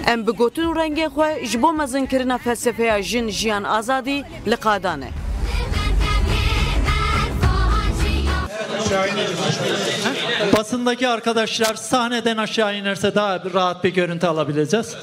ام بگوتن و رنگ خواه جبو مزن کرنا فلسفه جن جیان آزادی لقادانه. Basındaki arkadaşlar sahneden aşağı inerse daha rahat bir görüntü alabileceğiz.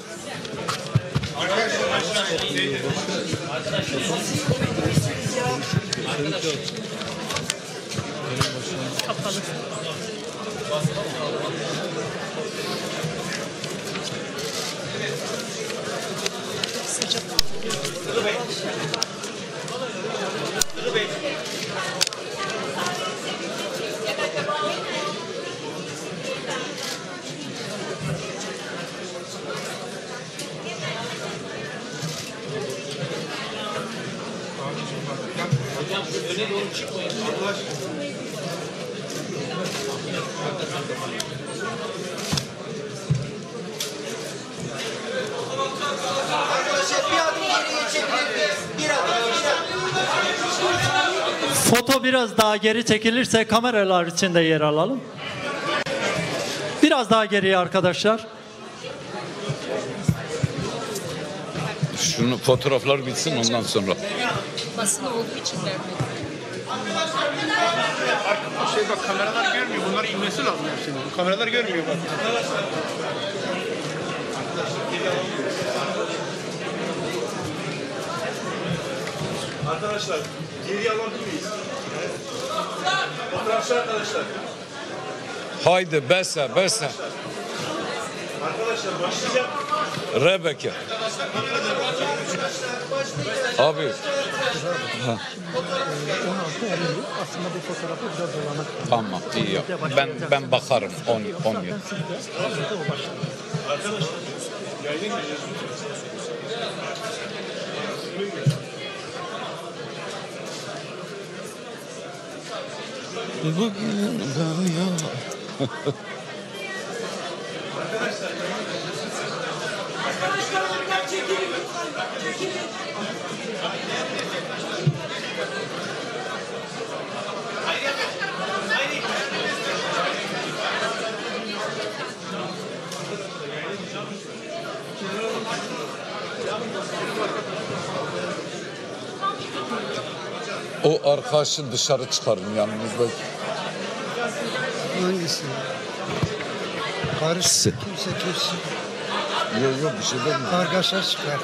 Öne doğru çıkmayın. Foto biraz daha geri çekilirse kameralar içinde yer alalım. Biraz daha geriye arkadaşlar. Şunu fotoğraflar bitsin ondan sonra. Basın olduğu için vermedim. Bak kameralar görmüyor. Bunlar inmesi lazım hepsinin. Bu kameralar görmüyor bak. Arkadaşlar geriye alabilir miyiz? Fotoğrafçı arkadaşlar. Haydi bese. Arkadaşlar başlayacak. Rebeke. Abi. Aslında bu fotoğrafı biraz dolanık. Tamam iyi yap. Ben bakarım 10 yıl. Arkadaşlar yayına gireceğiz. Bugün ben ya. O arkadaşı dışarı çıkarın yanınızdaki. Hangisi? Karışsın. Kimse kimse. Yok bir şey demiyorum. Kargaşa çıkar.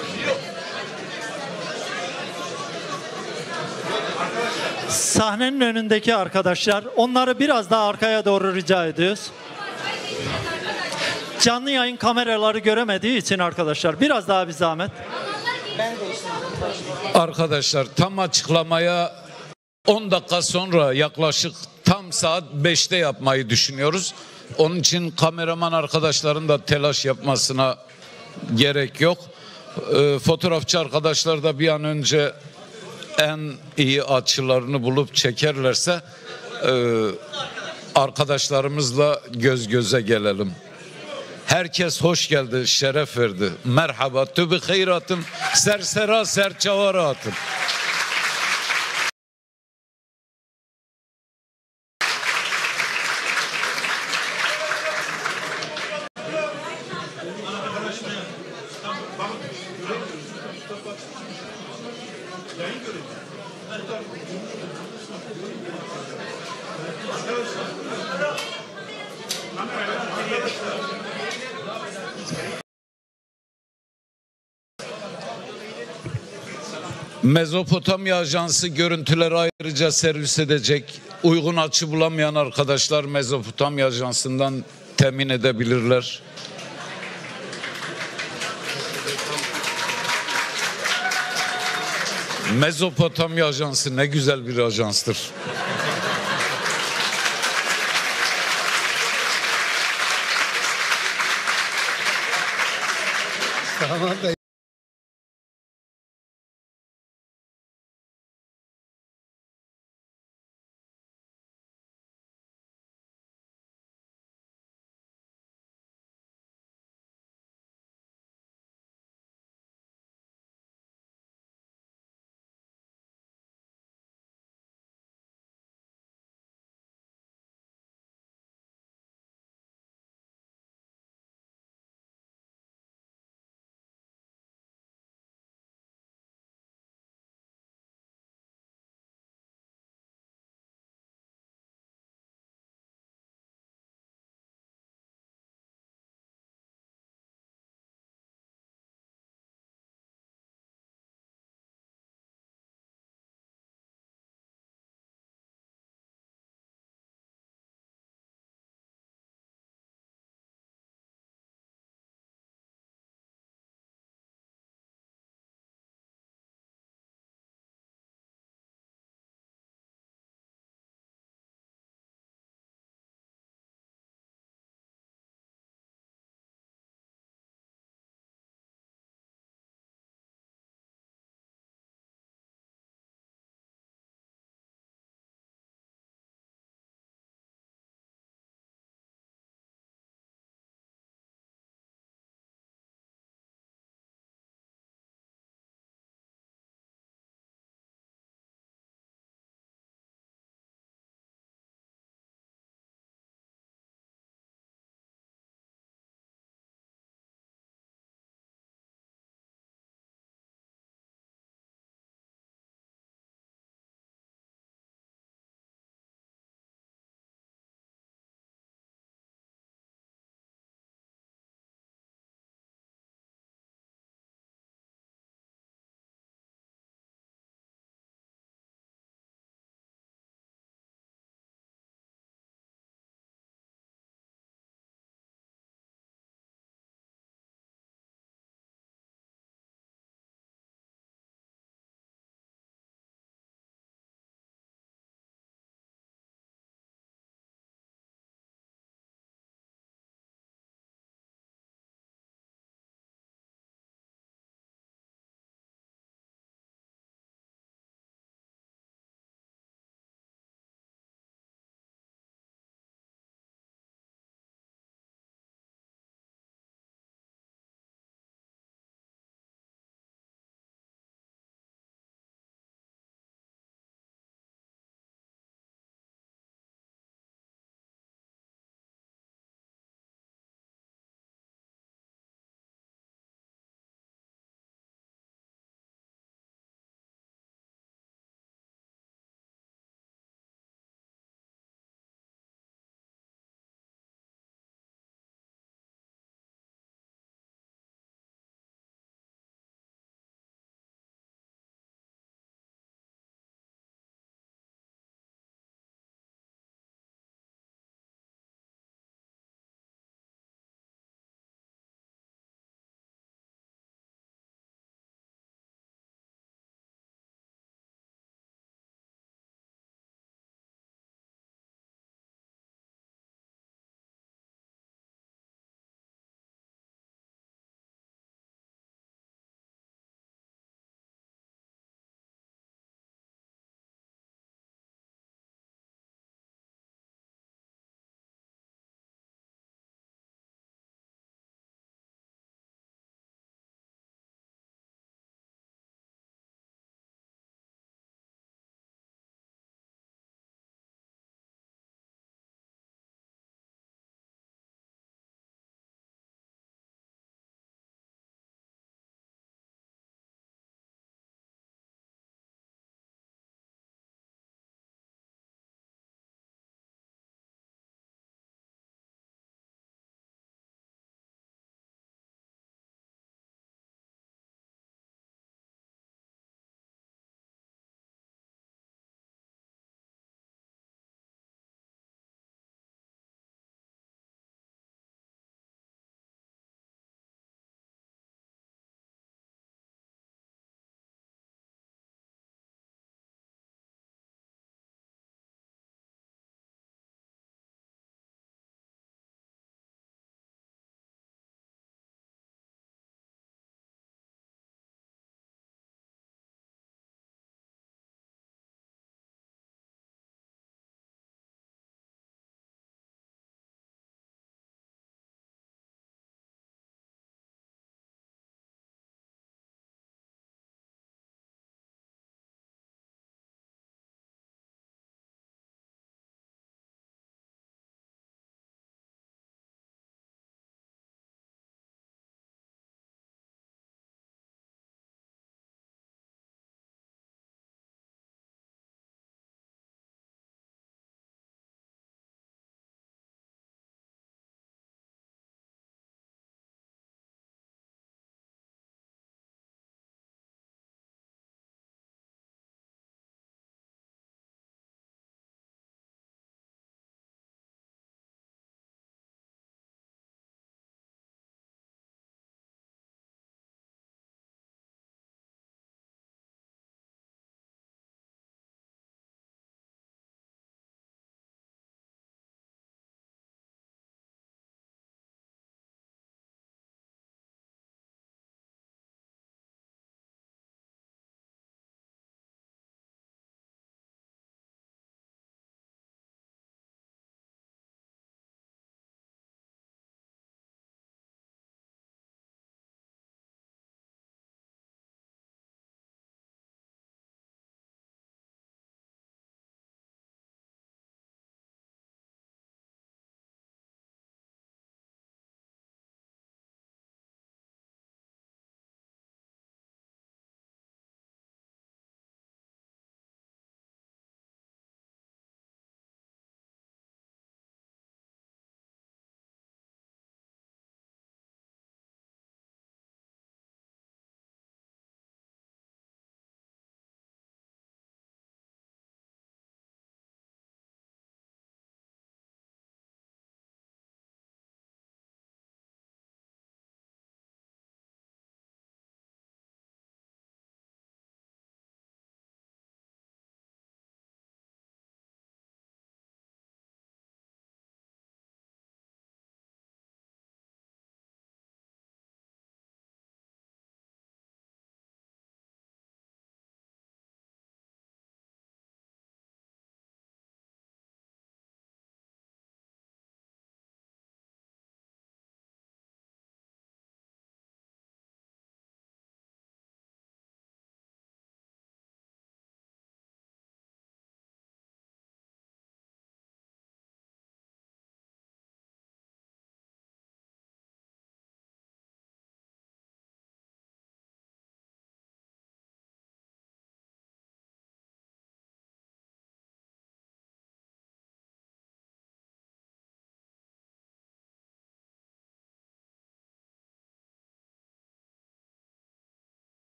Sahnenin önündeki arkadaşlar, onları biraz daha arkaya doğru rica ediyoruz. Canlı yayın kameraları göremediği için arkadaşlar biraz daha bir zahmet. Arkadaşlar tam açıklamaya 10 dakika sonra yaklaşık tam saat 5'te yapmayı düşünüyoruz. Onun için kameraman arkadaşların da telaş yapmasına gerek yok. Fotoğrafçı arkadaşlar da bir an önce en iyi açılarını bulup çekerlerse arkadaşlarımızla göz göze gelelim. Herkes hoş geldi, şeref verdi. Merhaba, tübü hayratın, sersera serçavaratın. Mezopotamya Ajansı görüntüleri ayrıca servis edecek. Uygun açı bulamayan arkadaşlar Mezopotamya Ajansı'ndan temin edebilirler. Mezopotamya Ajansı ne güzel bir ajanstır. Tamam da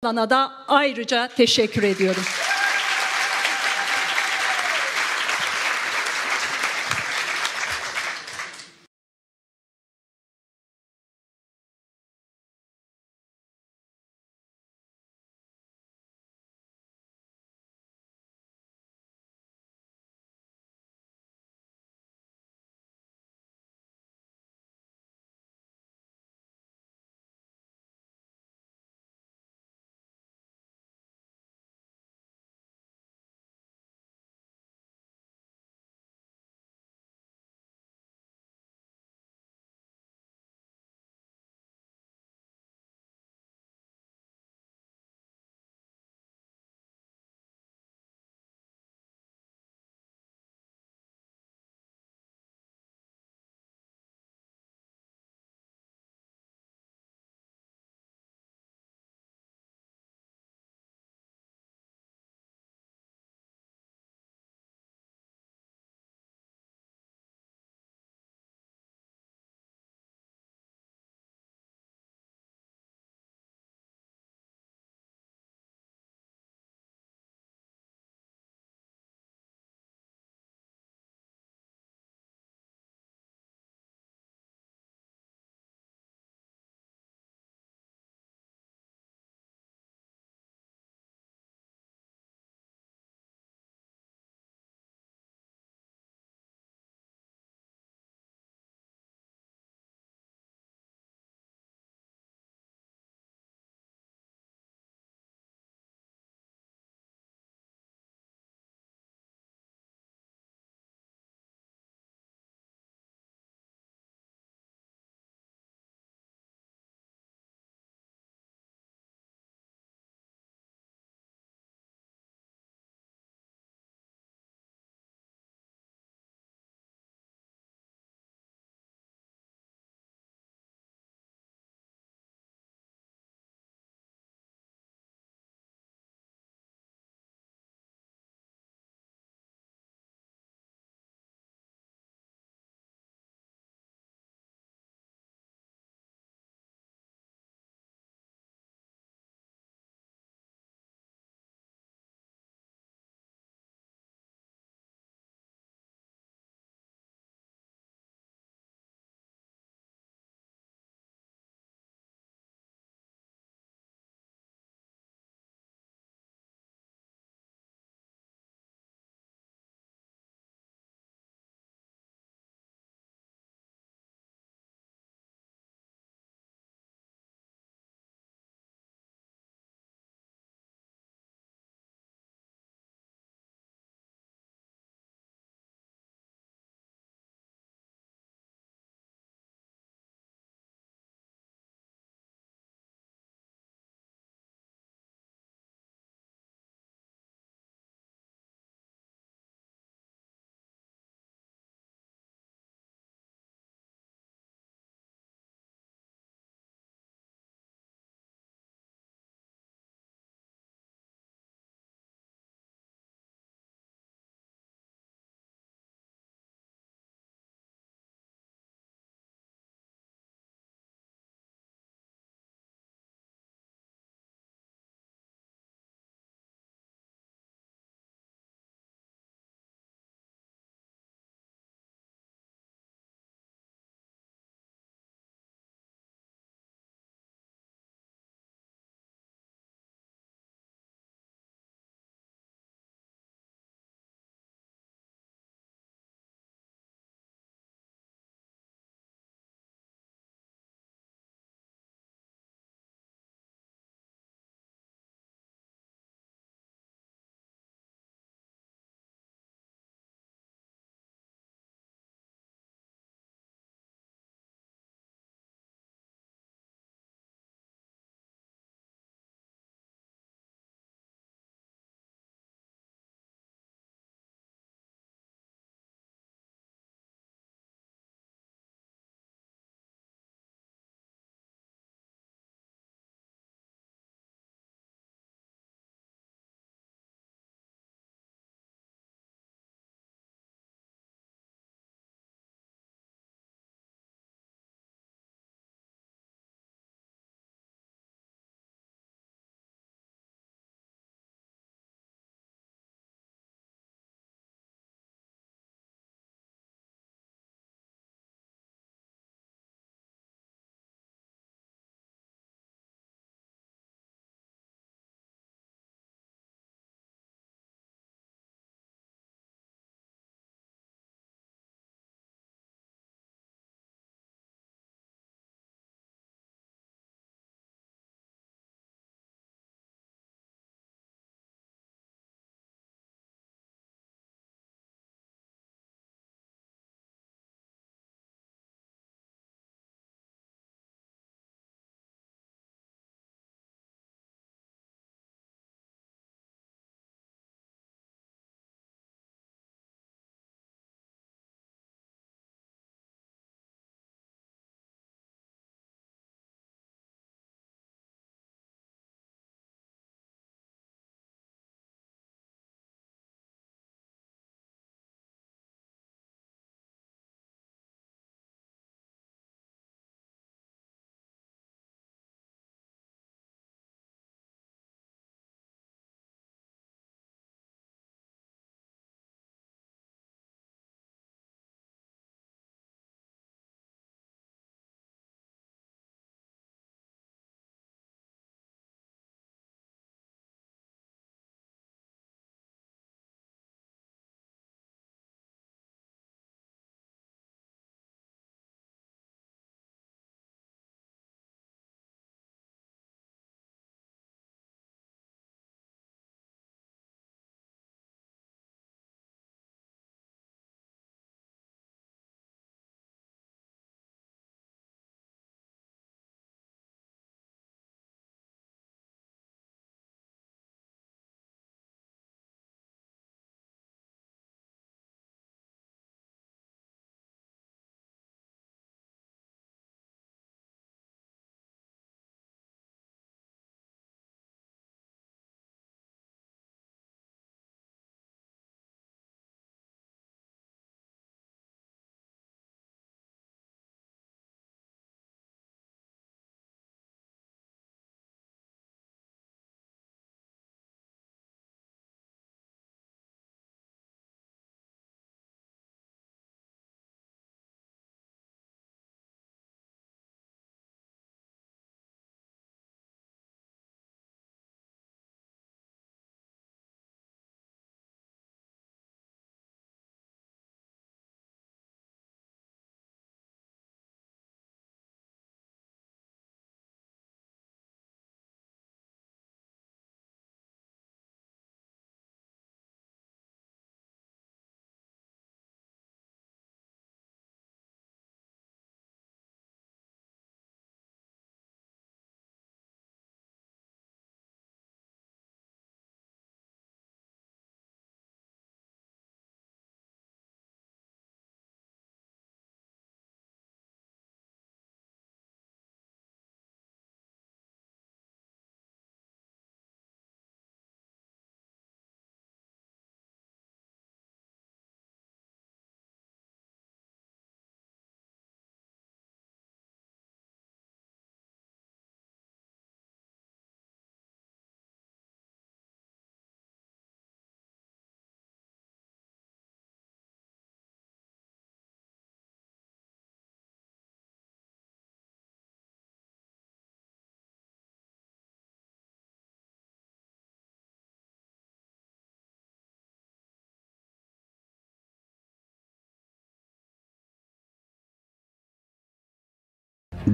Bana da ayrıca teşekkür ediyorum.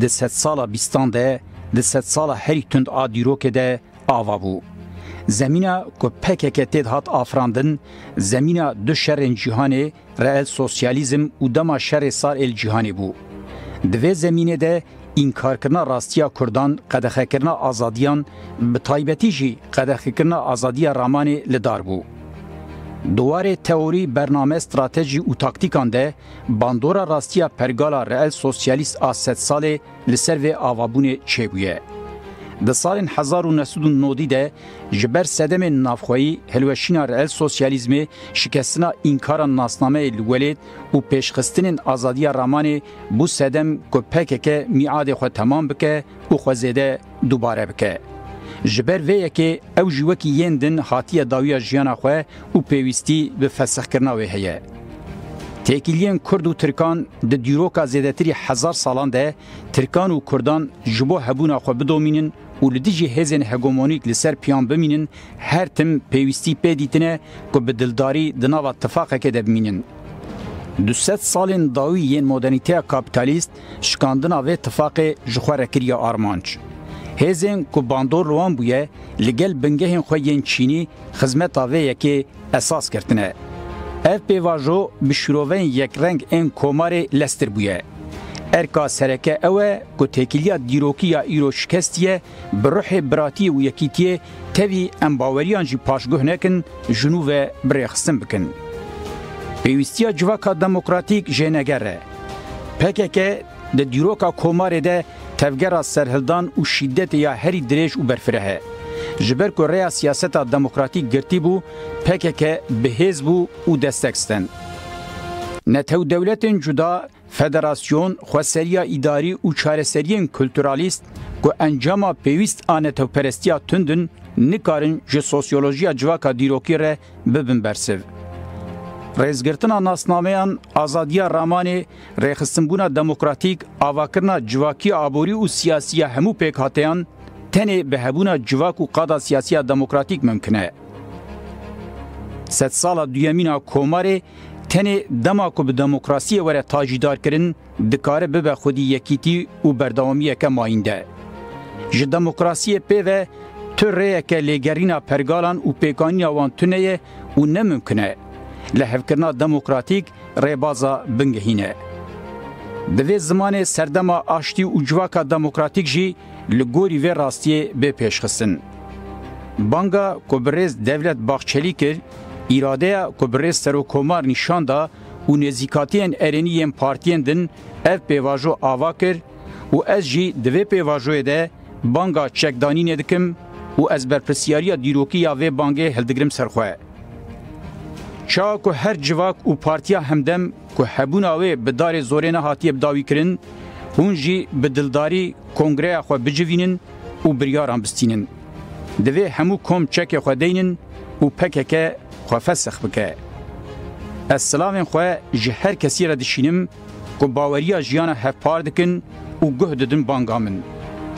di sed sala bîstan de di sed sala herî tund a dîrokê de ava bû. Zemîna ku PKK têd hat afirandin, zemîna du şerên cîhanê, reel sosyalîzm û dema şerê sar el cîhanê bû. Di vê zemînê de înkarkirina rastiya Kurdan, qedexekirina azadiyan, bi taybetî jî qedexekirina azadiya Ramanê li dar bû. Duwarê teorî, bername, stratejî û taktîkan de bandora rastiya pergala reel sosyalîst a sed salê li ser vê avabûnê çêbûye. Di salên 1990 de ji ber sedemên navxweyî, hilweşîna reel sosyalîzmê, şikestina înkara nasnameyê li welêt û pêşxistinên azadiya Ramanê bû sedem ku PKK mîadê xwe temam bike û xwe zêde dubare bike. Ji ber vê yekê ew jî wekî yên din hatiye dawiya jiyana xwe û pêwîstî bi fesixkirina wê heye. Têkiliyên Kurd û Tirkan di dîroka zêdetirî hezar salan de Tirkan û Kurdan ji bo hebûna xwe bidomînin û li dijî hêzên hegemonîk li ser piyan bimînin, her tim pêwîstî pê dîtine ku bi dildarî di nava tifaqekê de bimînin. Du sed salên dawî yên modernîteya kapitalîst şikandina vê tifaqê ji xwe re kiriye armanc. Hêzên ku bandor wan bûye li gel bingehên xwe yên Çînî xizmeta vê yekê esas girtine. Ev pêvajo bi şîroveyên yekreng ên komarê lestir bûye. Erka sereke ew e ku têkiliya dîrokî ya îro şikestiye bi ruhê biratiyê û yekîtiyê tevî em baweriyan jî paşguh nekin, ji nû ve birêxistin bikin. Pêwîstiya civaka demokratîk jêneger e. PKK di dîroka komarê de tevgera serhildan û şîddetê ya herî dirêj û berfireh e. Ji ber ku rêya siyaseta demokratîk girtî bû, PKK bihêz bû û destek stin. Netewdewletên cuda, federasyon, xweseriya îdarî û çareseriyên kulturalîst ku encama pêwîst a netewperestiya tundin nikarin ji sosyolojiya civaka dîrokî re bibin bersiv. Rêzgirtina nasnameyan, azadiya Ramanê, rêxistinbûna demokratîk, avakirina civakî aborî û siyasiya hemû pêkhateyan tenê bi hebûna civak û qada siyasiya demokratîk mümkün e. Sed sala duyemîna komarê tenê dema ku bi demokrasiyê were tacîdarkirin dikare bibe xwedî yekîtî û berdewamiyeke mayînde. Ji demokrasiyê pê ve tu rêyeke lêgerîna pergalan û pêkanîna wan tune ye û nemümkün e. Li hevkirina demokratîk rêbaza bingehîne. Di vê zimanê serdema aştî û civaka demokratîk jî li gorî vê rastiyê bê pêşxistin. Banga ku bi rêz devlet baxçelî kir, îradeya ku bi rêz serokkomar nîşan da û nêzîkatiyên erenî yên partiyên din ev pêvajo ava kir û ez jî di vê pêvajoyê de banga çekdanînê dikim û ez berpirsiyariya dîrokî ya vê bangê hildigirim ser xwe. Çawa ku her civak û partiya hemdem ku hebûna wê bi darê zorê nehatiye bidawî kirin, hûn jî bi dildarî kongreya xwe bicivînin û biryaran bistînin. Di vê hemû kom çekê xwe deynin û PKK xwe fesix bike. Ez silavên xwe ji her kesî re dişînim ku baweriya jiyana hevpar dikin û guh didin banga min.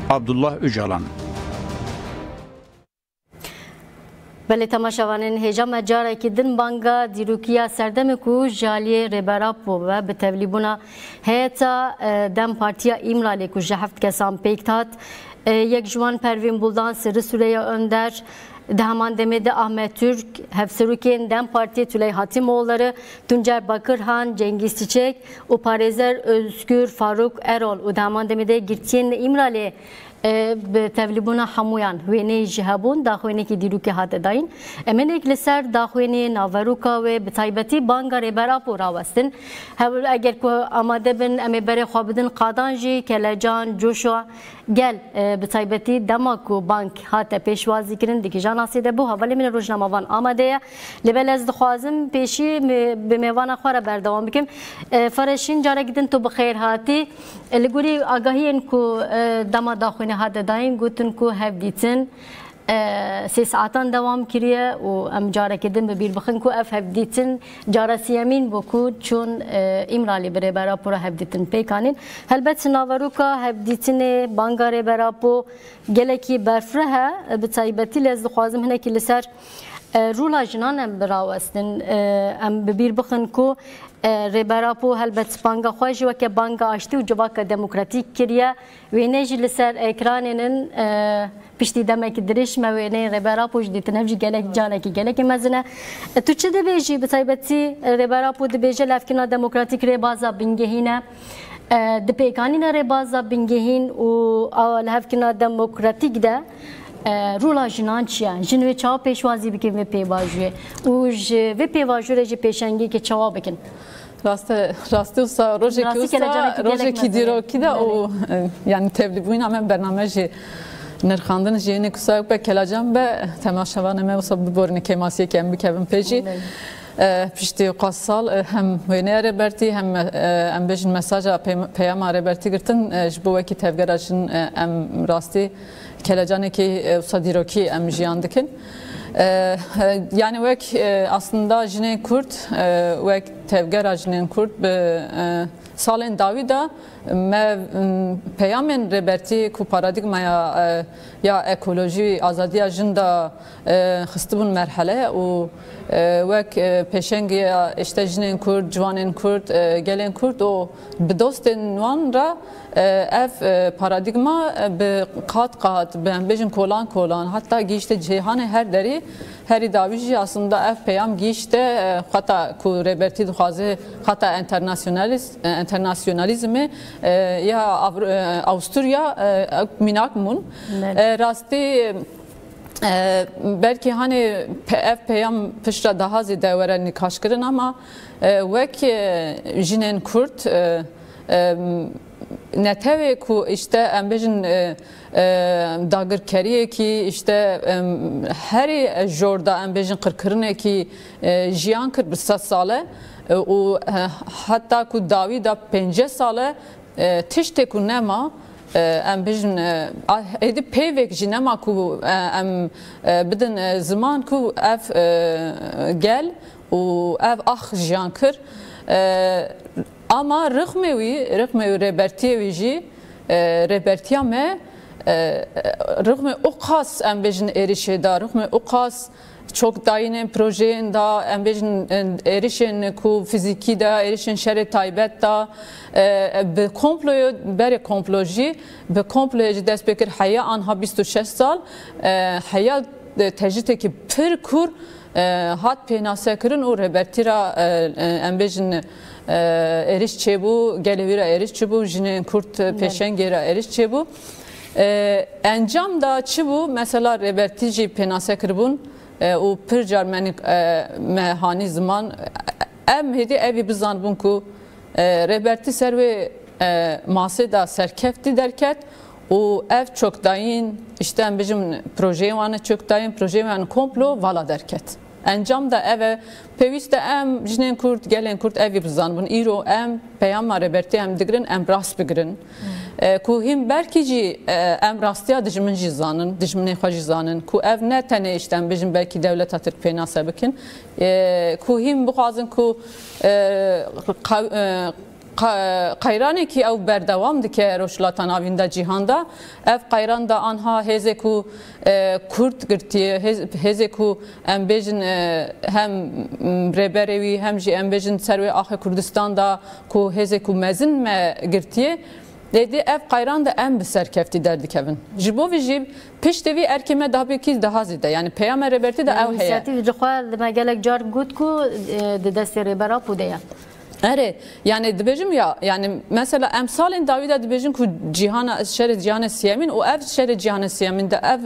Abdullah Öcalan. Belê temaşavanên hêja carekî din banga dîrokiya serdemê ku jaliyê Rêberapû ve bi tevlîbûna heyeta Dem Partiya İmralê ku ji heft kesan pêk hat, yek ji wan Pervîn Buldan, Sirri Süreyya Önder, di heman demê de Ahmet Türk, hevserokên Dem Partiye Tülay Hatimoğulları, Tuncer Bakırhan, Cengiz Çiçek û Parêzer Özgür Faruk Erol û di heman demê de girtiyên İmralê bi tevlîbûna hemûyan wêneyê jî hebûn daxuyanekî dîrokî hate dayîn. Emenek li ser daxuyanê naveroka wê bi taybetî banga Rêberapû rawestin. Eger ku amade bin em ê berê xwe bidin qadan jî Kelecan, Coşa gel bi taybetî dema ku bank hate pêşwazî kirin dikijan asê de bû hevalê min rojnama van amade ye. Li ber ez dixwazim pêşî bi mêvana xwe re berdewam bikim. Fereşîn carek din tu bi xêr hatî. Li gorî agahiyên ku dema daxuyanê hate dayîn gotin ku hev dîtin 3 saatan devam kiriye û em carekê din bi bîr bixin ku ev hev dîtin cara siyemîn bû ku çûn İmralê bi Rêberapû re hev dîtin pêkanîn. Helbet naveroka hev dîtinê banga Rêberapû gelekî berfireh e bi taybetî lez dixwazim hinekî li ser رولا جنان ام براوستن ام ببیر بخن کو ریبراپو هلبت سپانگا خواهی و که بانگا آشتی و جواک دموکراتیک کریه وینه جی لسر اکرانین پشتی دمک درش موینه ریبراپو جدیت نفجی گلک جانکی گلک مزنه تو چه دبیجی بسایبتی ریبراپو دبیجه لفکنا دموکراتیک ری بازا بینگهینه دپیکانی نره بازا بینگهین و لفکنا دموکراتیک ده رولا جنان چیه؟ جنوی چاو پیشوازی بکن و پیواجوه و و پیواجوه جی پیشنگی که چاوا بکن راستی usta roje ki diro ki de o yani tevlibun ama برنامج نرخاندن جیانی کسای به کلاجم به تماشاوانه ما وصل ببرنی کماسی که ام بکیم پیجی پشتی قصال هم وینه ربرتی هم ام بیشن مساج پیام ربرتی گرتن جبوه کی تفگرشن ام راستی کلاجانی ki صدیروکی ام جیان دکن yani vek aslında jine Kürt vek tevger jine Kürt be salin Davida me peyamen reberti ku paradigmaya ya ekoloji azadi ajında xistibun merhale u vek peşengi işte jine Kürt civanen Kürt gelen Kürt o bedostin vanra ev paradigma be kat ben bejin kolan hatta geçti cihane her deri her davici aslında ev peyam geçti hatta ku reberti duhaze hatta internasyonalizmi ya Avusturya minakmun rasti belki hani ev peyam pişra daha ziyade veren nikaş kırın ama vek jinen Kürt neteve ku işte embejin dagır keriye ki işte her jorda embejin kırkırne ki jiyan kır 100 sale o hatta ku Davida 5 sale tişte ku nema embejin edip peyvek jinema ku em bidin zaman ku ev gel o ev jiyan kır ama rıhmevi rebertiye jî rebertiya me rıhme o kas embejin erişeda rıhme o kas çok dayine projeyin da embejin erişen ku fiziki da erişen şere taybet da be komployu bere komploji be komploji despekir haya anha 26 sal haya tecrüteki pir kur hat penase kirin o rebertira embejin eriş çebu gelevira eriş çebu jine Kürt peşengera eriş çebu encam da çebu mesela rebertici penase kirbun o pircar mehani zaman em hedi evi bizan bun ku reberti serve maseda serkefti derket o ev çok dayın işte bizim proje vanı çok dayın proje vanı komplo vala derket encam da eve peviste em jinen Kürt gelen Kürt evi bizan bun iro em peyam reberti em digrin em rast bigrin ku him belki em rastiya dijmin jizanın dijmin xajizanın ku ev ne tane işte bizim belki devlet atık penasa bikin ku him bu xazın ku qayrane ki ev berdevam dike roşlatan avinde cihanda ev qayran da anha heze ku Kürt girtiye heze ku embejin hem reberevi hem ji embejin serve ahe Kürdistan'da ku heze ku mezin me girtiye dedi ev qayran da em serkefti derdik evin jibovi jib piştevi erkeme daha bir daha zide yani peyame reberti de ev heye inisiyatif jixwal me gelek car gut ku de deste reberapu de evet yani dibejim ya yani mesela emsalin Davida dibejim ku cihana şere cihana siyemin o ev şere cihana siyemin de ev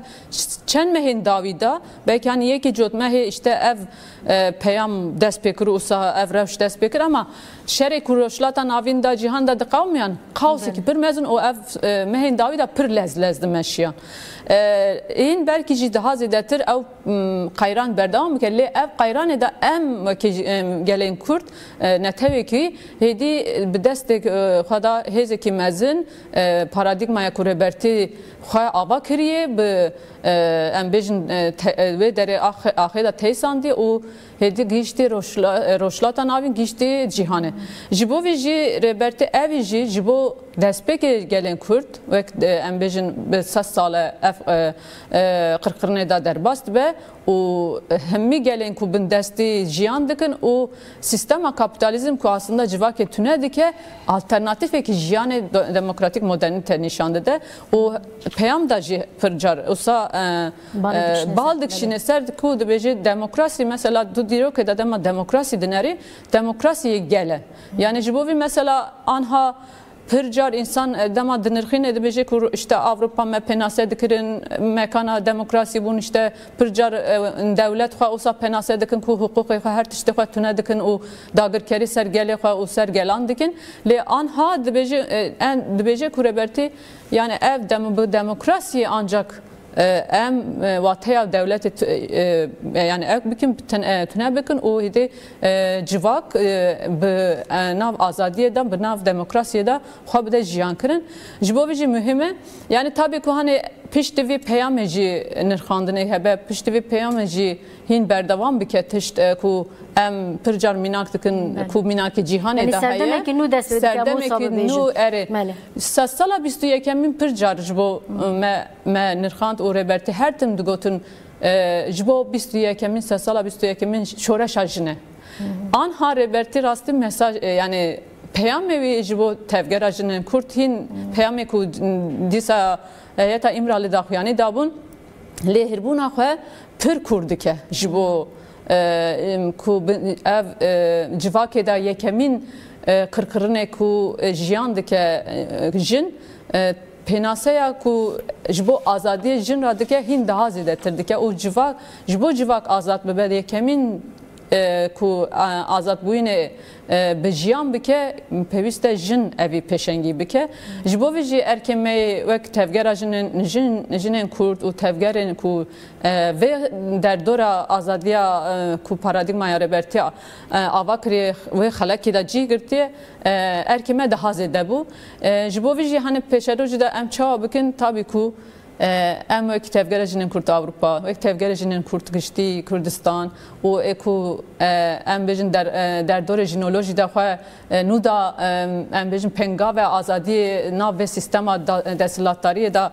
çen mehin Davida belki hani yeki jot mehi işte ev peyam despekir usa ev revş despekir ama şere kuroşlatan avinda cihanda da kavmayan kaosi ki bir mezun o ev mehin Davida pir lezlezdi meşiyan in belki ji daha zidetir ev qayran berdam kelli ev qayran da em gelen Kürt netevi ki hedi bedestek xada hezeki mezin paradigmaya kureberti xaya ava kiriye be embejin ve dere aheda teysandi o hedi geçti roşlatan avin geçti cihane jibo ve ji reberti ev ji jibo despek gelin Kurd ve embejin 100 sale qırqırne da derbast be و همی گلین کو بن دستی جیان دکن و سیستم کاپیتالیزم کو aslında civake tüne dike alternatif ki jiyane demokratik modernite nişan dede o peyam da ji pırcar osa baldık şine ser ku de beje demokrasi mesela du diro ki da demokrasi dineri demokrasiye gele yani jibovi mesela anha Pırcar insan dema dinirxin edibece kur işte Avrupa me penase dikirin mekana demokrasi bun işte pırcar devlet xwa osa penase dikin ku hukuki xwa her tişte xwa tüne dikin o dagirkeri sergeli xwa o sergelan dikin le anha dibece kureberti yani ev demokrasi ancak em vataya devlet yani ekim tüne bakın o hidi civak nav azadiye da nav demokrasiye da xab de jiyan kirin jibovici mühime yani tabii ki hani piştivi peyameci nirxandine hebe piştivi peyameci hin berdavam bike tişt ku em pırcar minak dikin ku minaki cihane da haye serdemeki nu dest serdemeki nu ere sala 21 min pırcar jibo me nirxand o reberti her tim digotun jibo 21 min sala 21 min şora şajine anha reberti rastı mesaj yani peyamevi jibo tevgerajinin kurtin peyame ku disa yata imralı da yani dabun lehirbuna xwe pir kurdike jibo ku ev civake da yekemin kırkırine ku jiyan dike jin penasaya ku jibo azadiye jin radike hin daha zidetir dike o civak jibo civak azat bebe yekemin ku azat buyine bejiyan bike peviste jin evi peşengi bike jibo viji erkeme ve tevgera jinin kurd u tevgerin ku ve derdora azadiya ku paradigmaya reberti avakri ve halaki da cigirti erkeme daha zede bu jibo viji hani peşeroji da emça bikin tabi ku em ve tevgerajinin Kurt Avrupa ve tevgerajinin Kurt Gişti Kurdistan o eku em bejin derdore jinoloji da xwe nu da em bejin penga ve azadi nav ve sistema desilatları da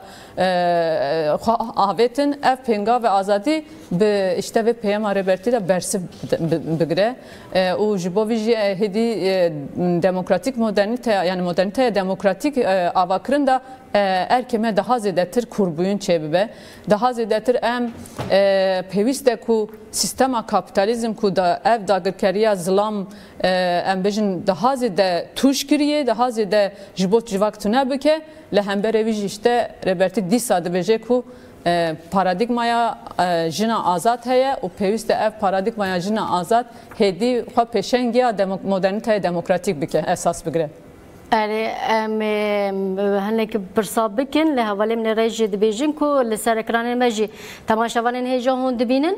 avetin ev penga ve azadi be işte ve PM reberti da bersi bigre o jibovi hedi demokratik modernite yani modernite demokratik avakırın da erkeme daha zedetir kurbuyun çebibe daha zedetir em peviste ku sistema kapitalizm ku da ev dagirkeriya zılam em bejin daha zede tuşkiriye daha zede jibot civak tüne bike lehemberevi işte reberti disa dibece ku paradigmaya jina azat heye o peviste ev paradigmaya jina azat hedi xwe peşengiya modernite demokratik bike esas bigre هنك برصابكن لهوالي من رجي دبيجن كو لسركران المجي تماشاوانين هيجا هون دبينن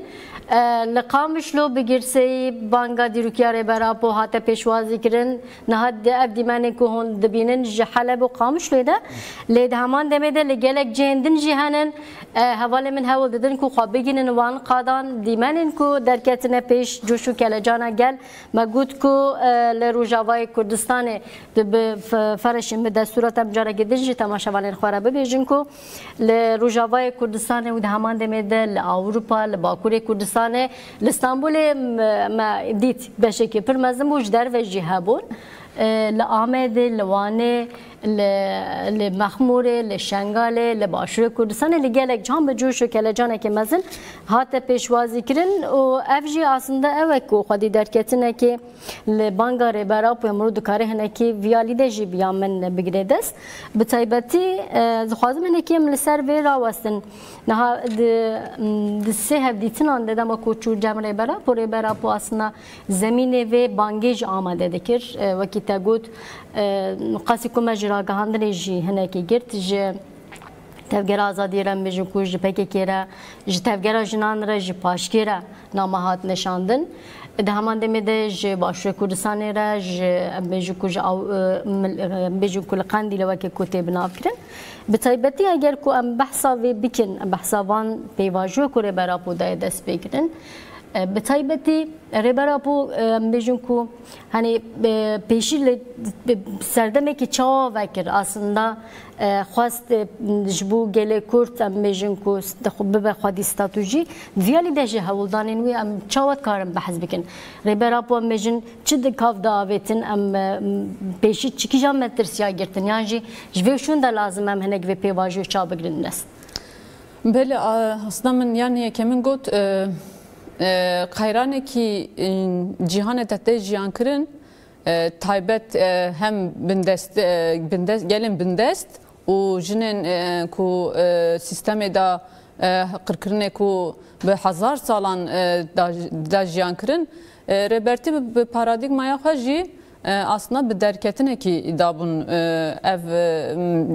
لقامش لو بگرسي بانگا ديروكيا ربرا بو هاتا پیشوازي کرن نهاد اف ديمانن كو هون دبينن جحلب قامش لو ده ليد همان دمده لگلك جندن جهانن هوالي من هول ددن كو خابگين وان قادان ديمانن كو دركتنا پیش جوشو كلجانا گل مگود كو لروجاوای کردستان فرشیم به دستورات امجاره گدیجی تماشاوالین خواره ببیجن کو لروجاوای کردستان و دهمان دمیده لأوروپا لباکور کردستان لإستانبول ما دیت بشکی پر مزم وش در و جهابون لآمد لوانه لمخموره لشنگاله لباشور کردستان لگلک جان به جوش و کلجانه که مزن هاته پیشوازی کرن و افجی aslında evet ko خودی درکتنه که لبانگا ربرا و امرود کاره هنه که ویالیده جی بیان من بگردست به تایبتی زخوازم هنه که هم لسر وی راوستن نها دسه هفدیتنان دادم که چور جمع ربرا و ربرا و aslında زمینه و بانگیج آمده دکر وکی تگود قاسی که مجراگاهاندنه جی هنه که گرد جی تفگر آزادی را میجن کوچ پکی کره ج تفگر جنان را ج پاشکی را نامهات نشاندن دهمان دمیده ج باشور کردستان را ج میجن کوچ میجن کل قندی لوکی کتب نافکرن بتایبتی اگر کو ام بحثا و بکن ام بحثا وان پیواجو کره برا پودای دست بگیرن بتایبەتی ڕێبەرا بۆ بێژن و هەنێ پێشی لە سەردەمێکی چاوا کرد ئاسندا خواست ji bo gelê Kurd em bêjin ku bibe xwedî statûjî diyalî de ji hewldanên wê em çawet karin behez bikin rêbera bu em bêjin çi dikav da avêtin em pêşî çi kîjan me tirsiya girtin yan jî ji vê şûn de lazim em hinek vê pêvajî çav bigirin dest Belê aslında min yani yekemin got qayranekî cîhanê te tê jiyan kirin taybet hem gelin bindest û jinên ku sistemê da qirkirinê ku bi hezar salan da jiyan kirin rêbertî bi paradigmaya xwe jî aslında bi derketinekî dabûn ev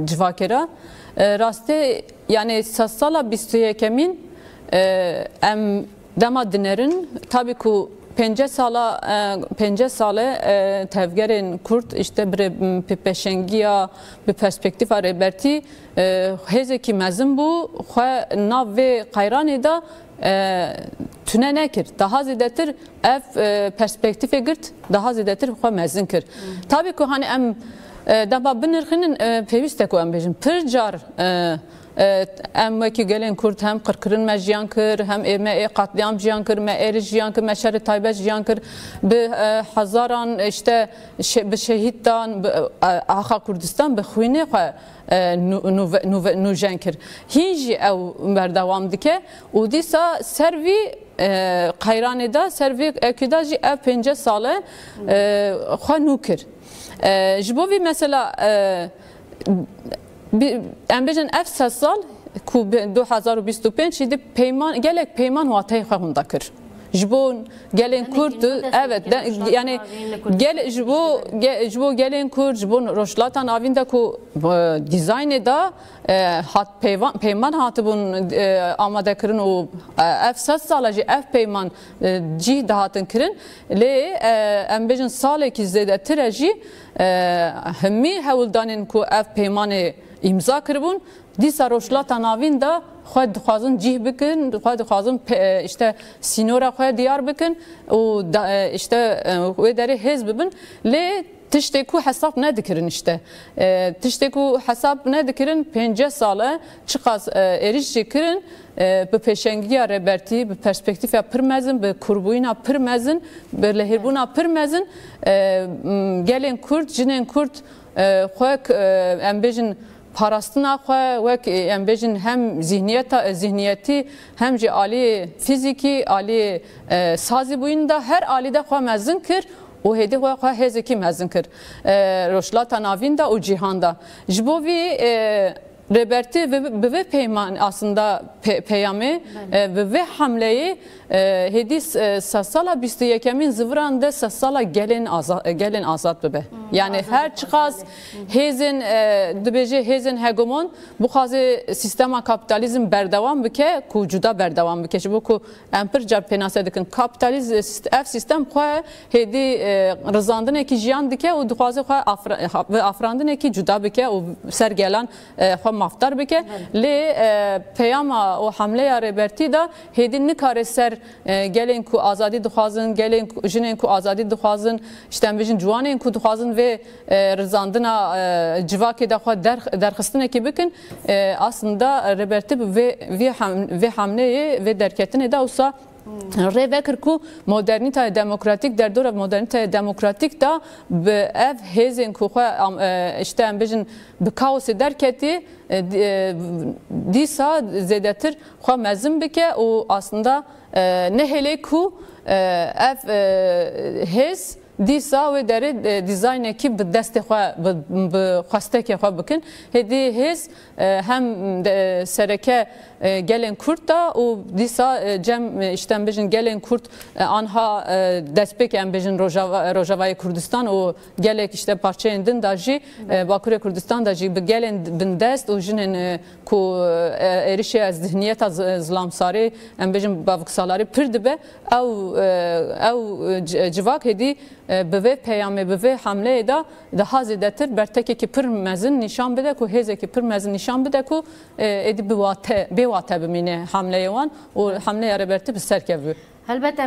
civakêra rastê yani sala 21 em dema dinerin tabii ku 5 sale tevgerên Kurd işte bir peşengiya bir perspektiva rêbertî hêzekî mezin bû xwe nav vê qayranê da tune nekir daha zêdetir ev perspektifê girt daha zêdetir xwe mezin kir tabii ku hani em dema binirxinin pêwîst e ku em bêjin pir car em wekî gelên Kurd hem qirkirin me jiyan kir hem me qetliyam jiyan kir me êrî jiyan kir me şerê taybet jiyan kir bi hezaran işte bi şehîd dan axa Kurdistan bi xwînê xwe nûjen kir hîn jî ew berdewam dike û dîsa ser vî qayranê da ser vê ekî da jî ev 5 sale xwe nû kir ji bo vî mesela em bêjin ev se sal ku 2025 şîdî peyman gelek peyman wateyê xwe hûn kir ji bo gelên Kurd evet yani ji bo gelên Kurd ji bo rojhilatan avîn de ku dîzaynê da peyman hatibûn amadekirin û ev se sala jî ev peyman cih dahatin kirin lê em bêjin salekî zêdetir e jî hemî hewldanên ku ev peymanê imza kiribûn dîsa rojhilata navîn da xwe dixwazin cih bikin xwe dixwazin işte sînora xwe diyar bikin û işte wê derê hêz bibin lê tiştê ku hesab nedikirin işte tiştê ku hesab nedikirin 5 sale çiqas êriş jî kirin bi pêşengiya rêbertî bi perspektîfa pir mezin bi kurbûyîna pir mezin bi lehêrbûna pir mezin gelên Kurd jinên Kurd xwe em bêjin parastina xwe wek em bêjin hem zihniyetî hem jî aliyê fîzîkî aliyê sazî bûyîn da her alî de xwe mezin kir û hêdî xwe hêzekî mezin kir rojhilata navîn da û cîhan da ji bo vî rêbertî bi vê peyman aslında peyamê bi vê hemleyê hêdî sala 21 ziviran de sala gelên azad bibe yani her çiqas hêzên dibêje hêzên hegemon bixwaze sîstema kapitalizm berdewam bike ku cuda berdewam bike ji bo ku em pir car pênase dikin kapitalizm ev sîstem xwe hêdî rizandinekî jiyan dike û dixwaze xwe afrandinekî cuda bike û sergelan xwe mafdar bike lê peyama û hemleya rêbertî da hêdî nikare ser gelên ku azadî dixwazin gelên jinên ku azadî dixwazin işte em bêjin ciwanên ku dixwazin vê rizandina civakê de xwe derxistinekî bikin aslında rêbertî vê hemleyê vê derketinê da wisa rê vekir ku modernîtaya demokratîk derdora modernîtaya demokratîk da bi ev hêzên ku xwe işte em bêjin bi kaosê derketî dîsa zêdetir xwe mezin bike û aslında nehêlê ku ev hêz dîsa wê derê dîzaynekî bi destê xwe bi xwestekê xwe bikin hêdî hêz hem sereke gelên Kurd da û dîsa cem işte em bêjin gelên Kurd anha destpêk em bêjin Rojavayê Kurdistan û gelek işte parçeyên din da jî Bakurê Kurdistan da jî bi gelên bindest û jinên ku êrişê zihniyeta zilamsarê em bêjin bavuksalarî pir dibe ew civak hêdî به پیام به حمله دا daha زیادتر برتکی که پر مزن نشان بده که هزه که پر مزن نشان بده که ادی بواته بمینه حمله وان و حمله ربرتی بسر کبو. البته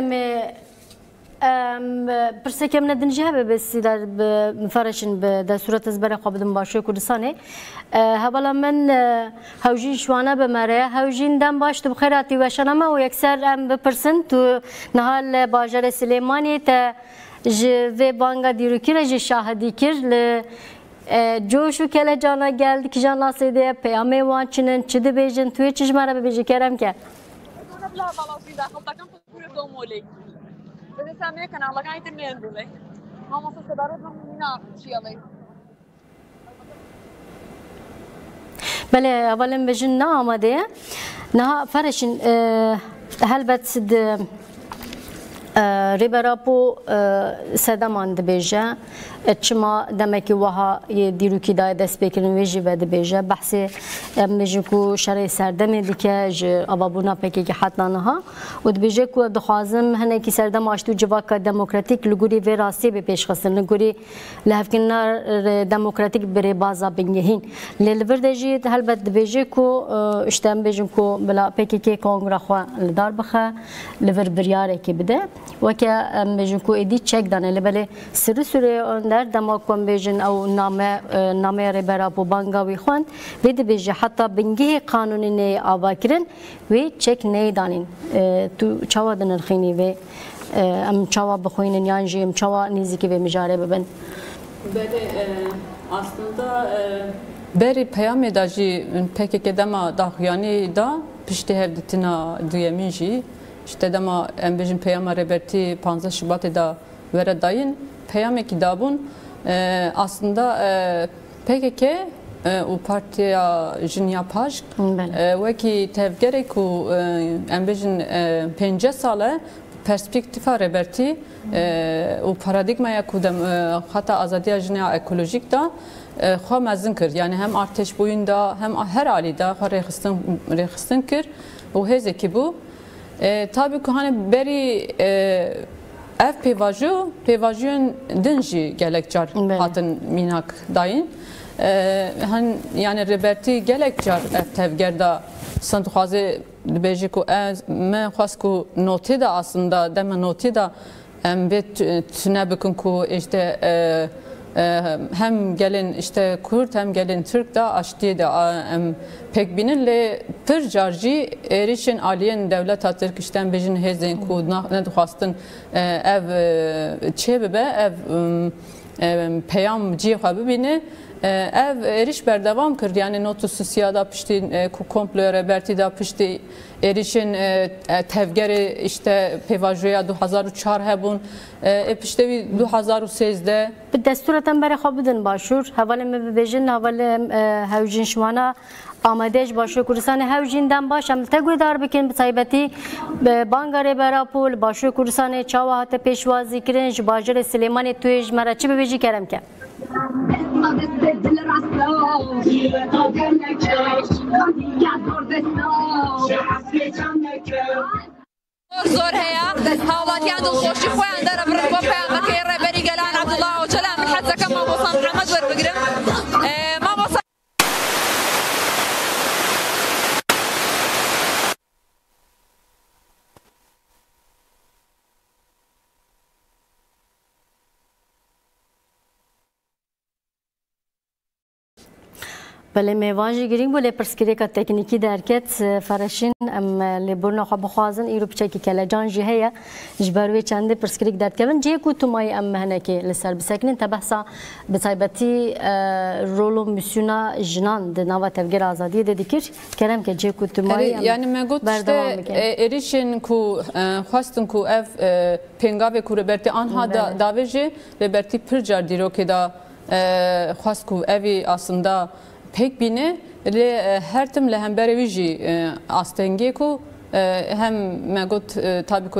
پرسکم ندنجه به بسیار مفرشن به دستورات از برای خابدم باشه کردستانه حالا من هوجین شوانه به مره هوجین دم باش تو بخیراتی و شنامه و یکسر ام بپرسن تو نهال باجر سلیمانی تا جوی بانگا دیروکی را جه شاهدی کرد جوشو کل جانا geldi ki jana sede peyame wançının çide bejin tuye çijmara be beji kerem ke بله اولین بجن نه آماده نه فرشین هلبت سد ریبراپو سدمان دبیجه چما دمکی وها دیروکی دای دست بکرین ویجی و دبیجه بحثی میجنکو شرای سردمی دیگه آبابونا پکی که حتنا نها و دبیجه کو دخوازم هنه کی سردم آشتو جواکا دموکراتیک لگوری و راستی به پیش خستن لگوری لحفکنا دموکراتیک بری بازا بنگهین لیلور دجی هلبت دبیجه کو اشتم بیجنکو بلا پکی که کنگره خوا لدار بخه لیور بریاره کی بده وکه بیجنکو ادی چک دانه لبله سری در دماغم بیشن او نامه ربرا بو بانگاوی خوان وید بیش حتی بنگه قانونی نه آواکرین وی چک نه دانین تو چوا دنرخینی و ام چوا بخوینن یانجی ام چوا نیزی و مجاره ببن. بله aslında beri peyami daji peki kedema dahyani da pişti hevditina duyeminji işte dema embejin peyama reberti 15 Şubat'ta da vere dayın peyami kitabın aslında PKK u partiya jinya paşk ve ki tevgere ku embejin 5 sale perspektifa reberti u paradigmaya kudem hatta azadiya jinya ekolojik da xwa mezin kir yani hem arteş boyunda hem her halida xwa rexistin kir u hezeki bu tabii ki hani beri ev pevajun dinji gelekcar hatın minak dayın hani yani reberti gelekcar ev tevgerda santuhaze beji ku me khas ku noti da aslında deme noti da bet tüne bakın ku işte hem gelin işte Kürt hem gelin Türk da açtığı da pek bininle pır carcı erişin aliyen devlet Türk işten bejin hezen ku ne duhastın ev çebebe ev peyam cihabi bini ev eriş berdevam kır yani notu siyada pişti ku komplo reberti da pişti erişin tevgeri işte pevajoya 2004 hebun pişti 2013'de bir desturatan beri xabidin başur havalim bebejin havalim hevjin şwana آمادهش باشه کردستان هوجین دم باشم تگوی دار بکن بسایبتی بانگاره برابول باشه کردستان چاوات پیشوازی کرنج باجر سلیمانی تویش مرا چی ببیجی کرم که زور هيا هاولاتيان دلخوشي خويا ندرب الركبه بيان كي ربري قالان عبد الله وجلال من حتى كما وصل محمد ور بقرم ما وصل بله میوانجی گرینگ بوله پرسکری که تکنیکی درکت فرشین ام لیبرنا خو بخوازن ایرو بچکی کلا جان جهیا جبروی چنده پرسکری درد کردن جه کو تو مای ام هنکی لسر بسکنین تبحثا بسایبتی رولو میسیونا جنان د نوا تفگر آزادی د دکر کرم که جه کو تو مای yani megot işte erişin ku xwastin ku ev pengave ku reberti anha da daveji reberti pircar diroke da xwast ku evi aslında pek bine le her tim le hembere viji astenge ku hem megot tabii ki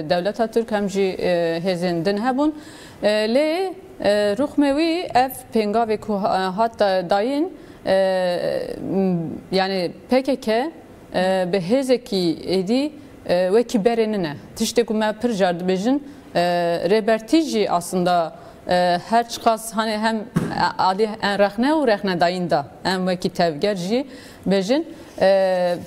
devlet Türk hem ji hezin din hebun le ruhmevi ev pengave ku hatta dayın yani PKK be hezeki edi wekî berê ne. Tiştê ku me pir car dibêjin rêbertî jî aslında her çıkas hani hem alî en rexne û rexnedayîn da em wekî tevger jî bêjin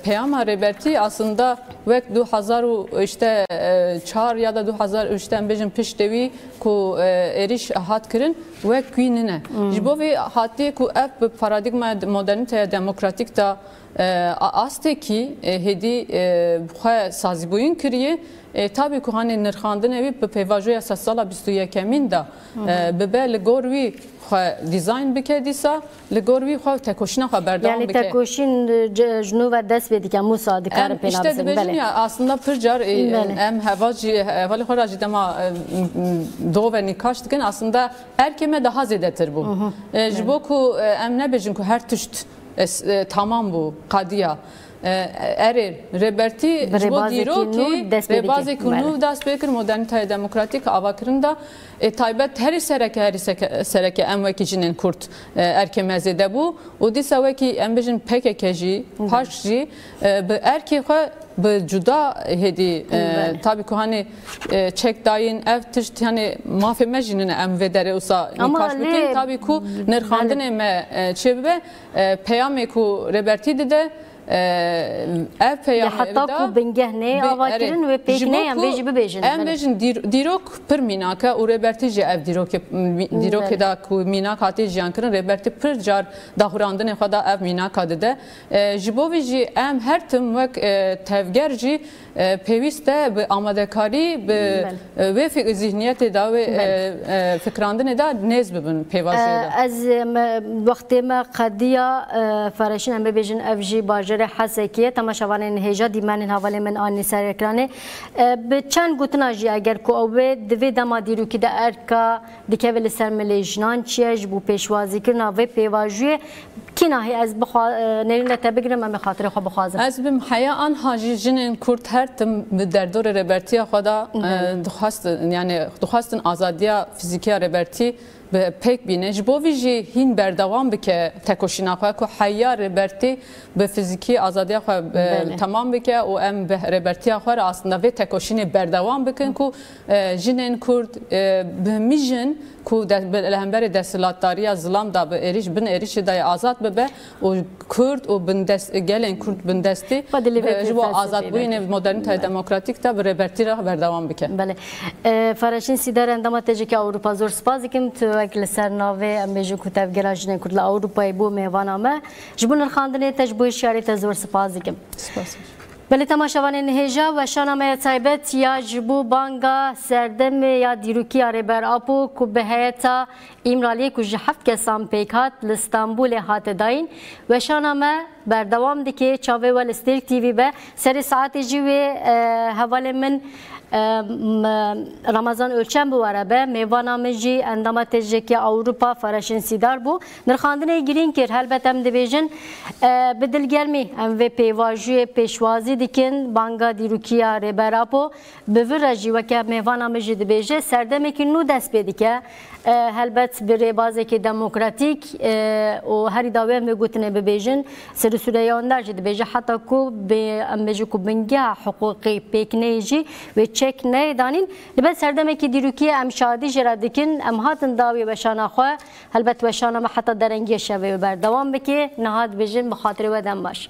peyama rêbertî aslında wek 2004 ya da 2003 em bêjin piştê wî ku êriş hat kirin wek wî nine. Ji bo vê hatiye ku ev bi paradigma modernîteya demokratîk da astekî hêdî xwe sazîbûyîn kiriye tabii ku hani nirxandin evî bi pêvajoya sala 21 da bibe li gor wî xwe dîzayn bike dîsa li gor wî xwe tekoşîna xwe berdewam bike. Yani tekoşîn jinû ve dest pê dike Musa dikare pêna işte dibêjin ya aslında pir car em heva jî hevalê xwe ra jî dema do ve nîkaş dikin aslında erkeme daha zêdetir bû. Ji bo ku em nebêjin ku her tişt tamam bu qadiya erê rêbertî ji bo dîrokê rêbazê ku nû dest pê kir modernîteya demokratîk avakirin da taybet herî sereke em wekî jinên Kurd erkeme zêde bû û dîsa wekî em bêjin PKK jî paş jî bi erkê xwe bi cuda hêdî tabii ku hani çek dayîn ev tişt yani mafê me jî nine em vê derê wisa nîkaş bikin tabii ku nirxandinê me çê bibe peyamê ku rêbertî dide ev peyamê hatta ku bingeh ne avakirin ve pêkine em bêjî bibêjin em bêjin dîrok pir mînake û rêbertî jî ev dîrokê da ku mînak hatî jiyan kirin rêbertî pir car dahurandinê xwe da ev mînaka dide ji bo vî jî em her tim wek tevger jî pêwîst e bi amadekarî bi wê zihniyetê da wê fikrandinê da nêz bibin pêvajiyê da ez wextê me qediya fereşin em bibêjin ev jî bajarê Hesekê temaşevanên hêja dîmenên hevalê min anî ser ekranê bi çend gotina jî eger ku ew wê divê dema dîrokî de erka dikeve li ser milê jinan çiye ji bo pêşwazîkirina vê pêvajiyê kînahî ez nêrîn de te bigirim em ê xatirê xwe bixwazim ez bim heya anha jî jinên Kurd her tim bi derdorê rêbertiya xwe da dixwastin azadiya fîzîkiya rêbertî pek bîne ji bo vî jî hîn berdewam bike tekoşîna xwe ku heya rêbertî bi fîzîkî azadiya xwe temam bike û em bi rêbertiya xwe re aslında vê tekoşînê berdewam bikin ku jinên Kurd bi mijin ku li hemberê desthilatdariya zilam da bi êriş bin êrişê dayê azad bibe û Kurd û gelên Kurd bin destî ji bo azadbûyînê modernîteya demokratîk da bi rêbertî re berdewam bike. Fereşîn Sîdar endama têjekî Ewropa zor spas dikim tu wek li ser navê em bêjin ku tevgera jinên Kurd li Ewropayê bû mêvana me ji bo nirxandinê te ji bo hişyarê te zor spas dikim. Belê temaşevanên hêja weşana me taybet ya ji bo banga serdemê ya dîrokiya rêberapo ku bi heyeta İmraliyê ku ji heft kesan pêk hat li Stenbolê hate dayîn weşana me berdewam dike çavê we li Stêrk TV be serê saetê jî wê hevalê min Ramazan ölçem bu ara be mêvana min jî endama têjekî Ewropa Fereşîn Sîdar bû nirxandinê girîn kir helbet em dibêjin bi dilgermî em vê pêvajiyê pêşwazî dikin banga dîrokiya rêberapo bi vir re jî weke mêvana min jî dibêje serdemekî nû dest pê dike helbet bi rêbazekî demokratîk û herî dawê em vê gotinê bibêjin serî Sûreya Önder jî dibêje heta ku em bêje ku bingeha hiqûqî pêkineyê jî wê çek neydanîn li ber serdemekî dîrokiye em şadî jê re dikin em hatin dawê weşana xwe helbet weşana me heta derengiya şevê we berdewam bike niha dibêjin bi xatirê we dem baş.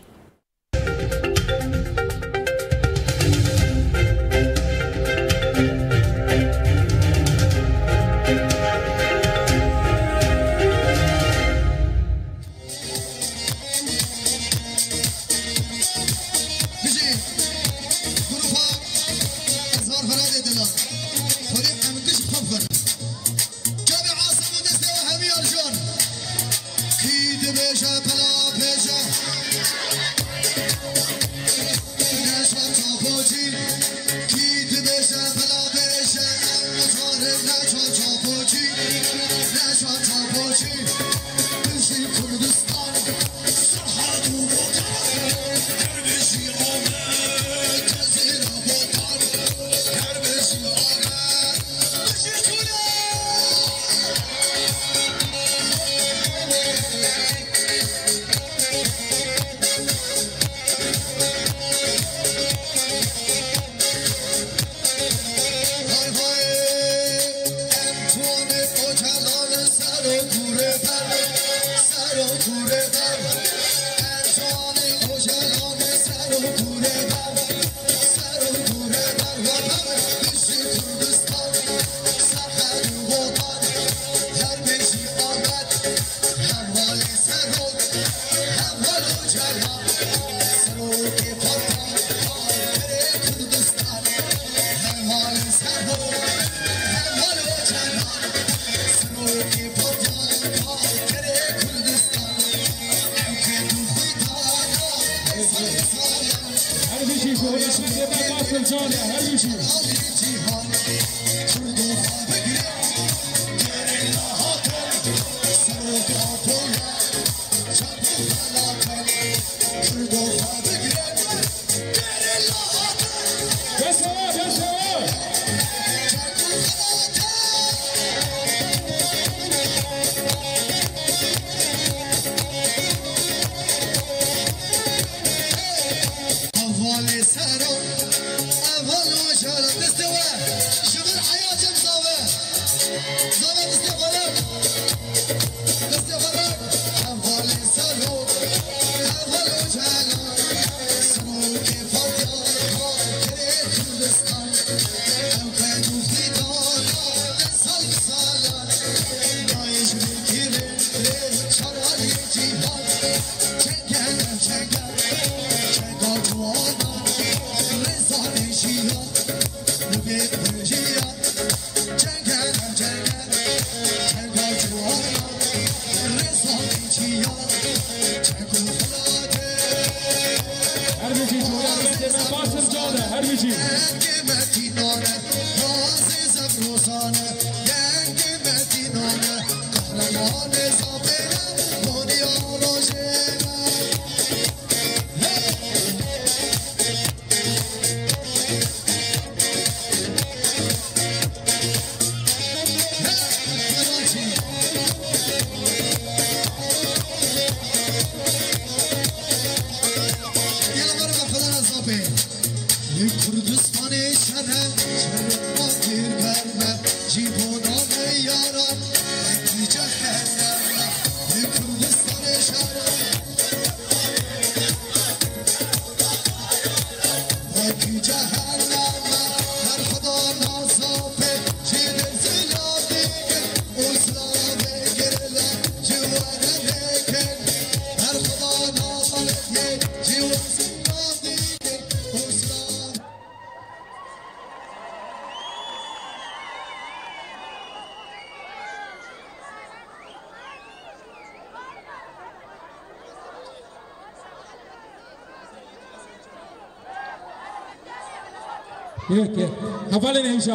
حوال نمیشه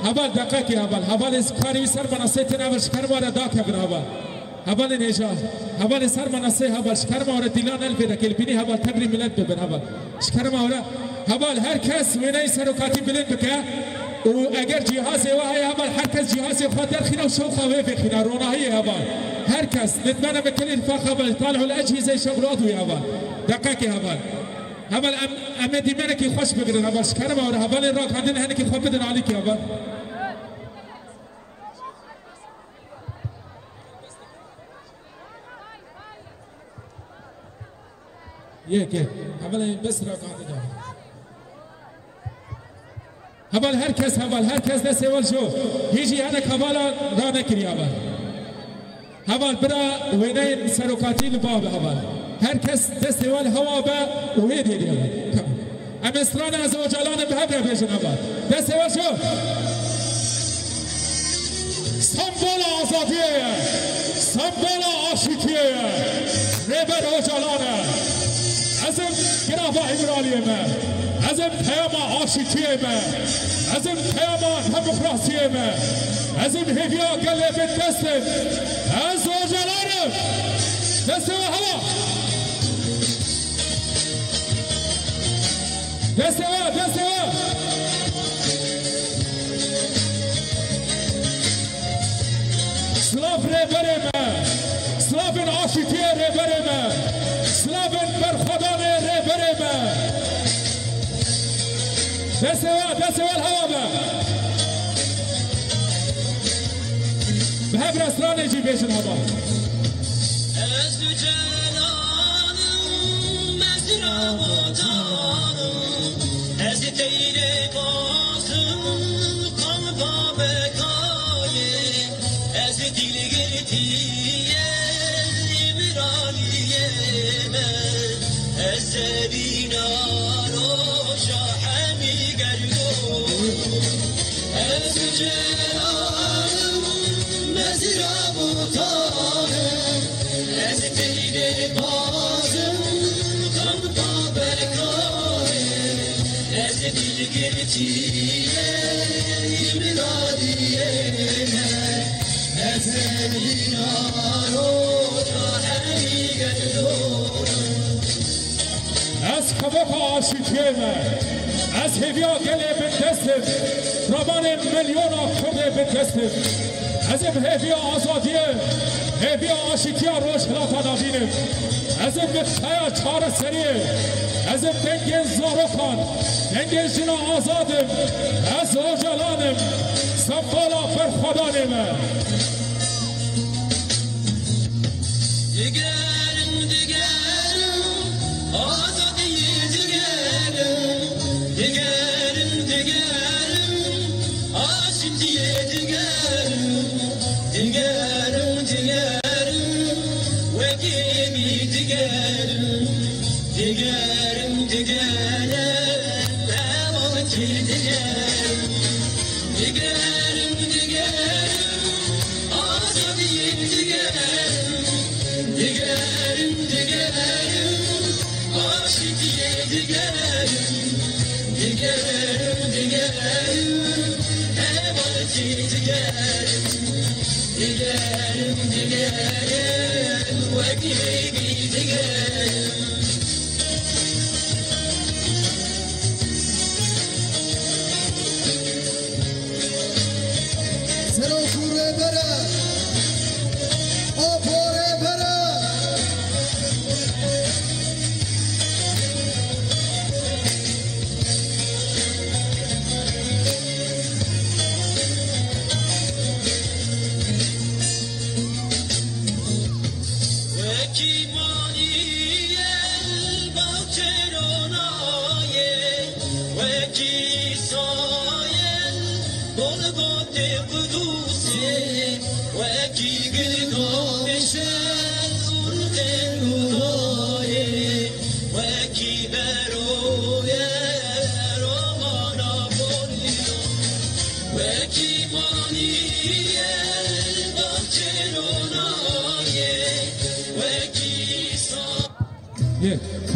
حوال دقیقی حوال کاری سر مناسه تناول شکر ماره داک بر حوال نمیشه حوال سر مناسه حوال شکر ماره دیلان البته کلبینی حوال تبری ملت ببر شکر ماره حوال هر کس وینای سر و کاتی بلند بکه و اگر جهاز وای حوال هر کس جهاز خاطر خینا و شوق خواه بخینا رونایی حوال هر کس نتمنى بكل انفاق حوال طالعوا الاجهزه شغلات ويا حوال دقیقی حوال حوال امه دیمنه که خوش بگیرن حوال شکر ماره حوال راک هندن هنه که خواب بدن علی که حوال یکی حوال بس راک هندن حوال هر کس دست اول شو هیچی هنه حوالا را نکری حوال برا وینه سروکاتی لباب حوال هر کس دست اول هوا با وید دیدی ام اسران از وجلان به هبره بیشن حوال دست اول شو سمبول آزادیه سمبول آشتیه ربر وجلانه ازم گرافا ایمرالیه من ازم پیام آشتیه من ازم پیام دموکراسیه من ازم هفیا گله به دستم از وجلانم دست اول هوا دست اول سلاف رهبرم سلافن آشتی رهبرم سلافن برخدان رهبرم دست اول هوا به هر رستوران جی بیشن هوا از کبک آشیتیه از هویا گله به دستم رمان میلیون کرده به دستم از این هویا آزادیه هویا آشیتیه روش خلافا نبینم از این بخشای چار سریه از این دنگ زاروکان دنگ جنا آزادم از اوجلانم سمبالا فرخدانم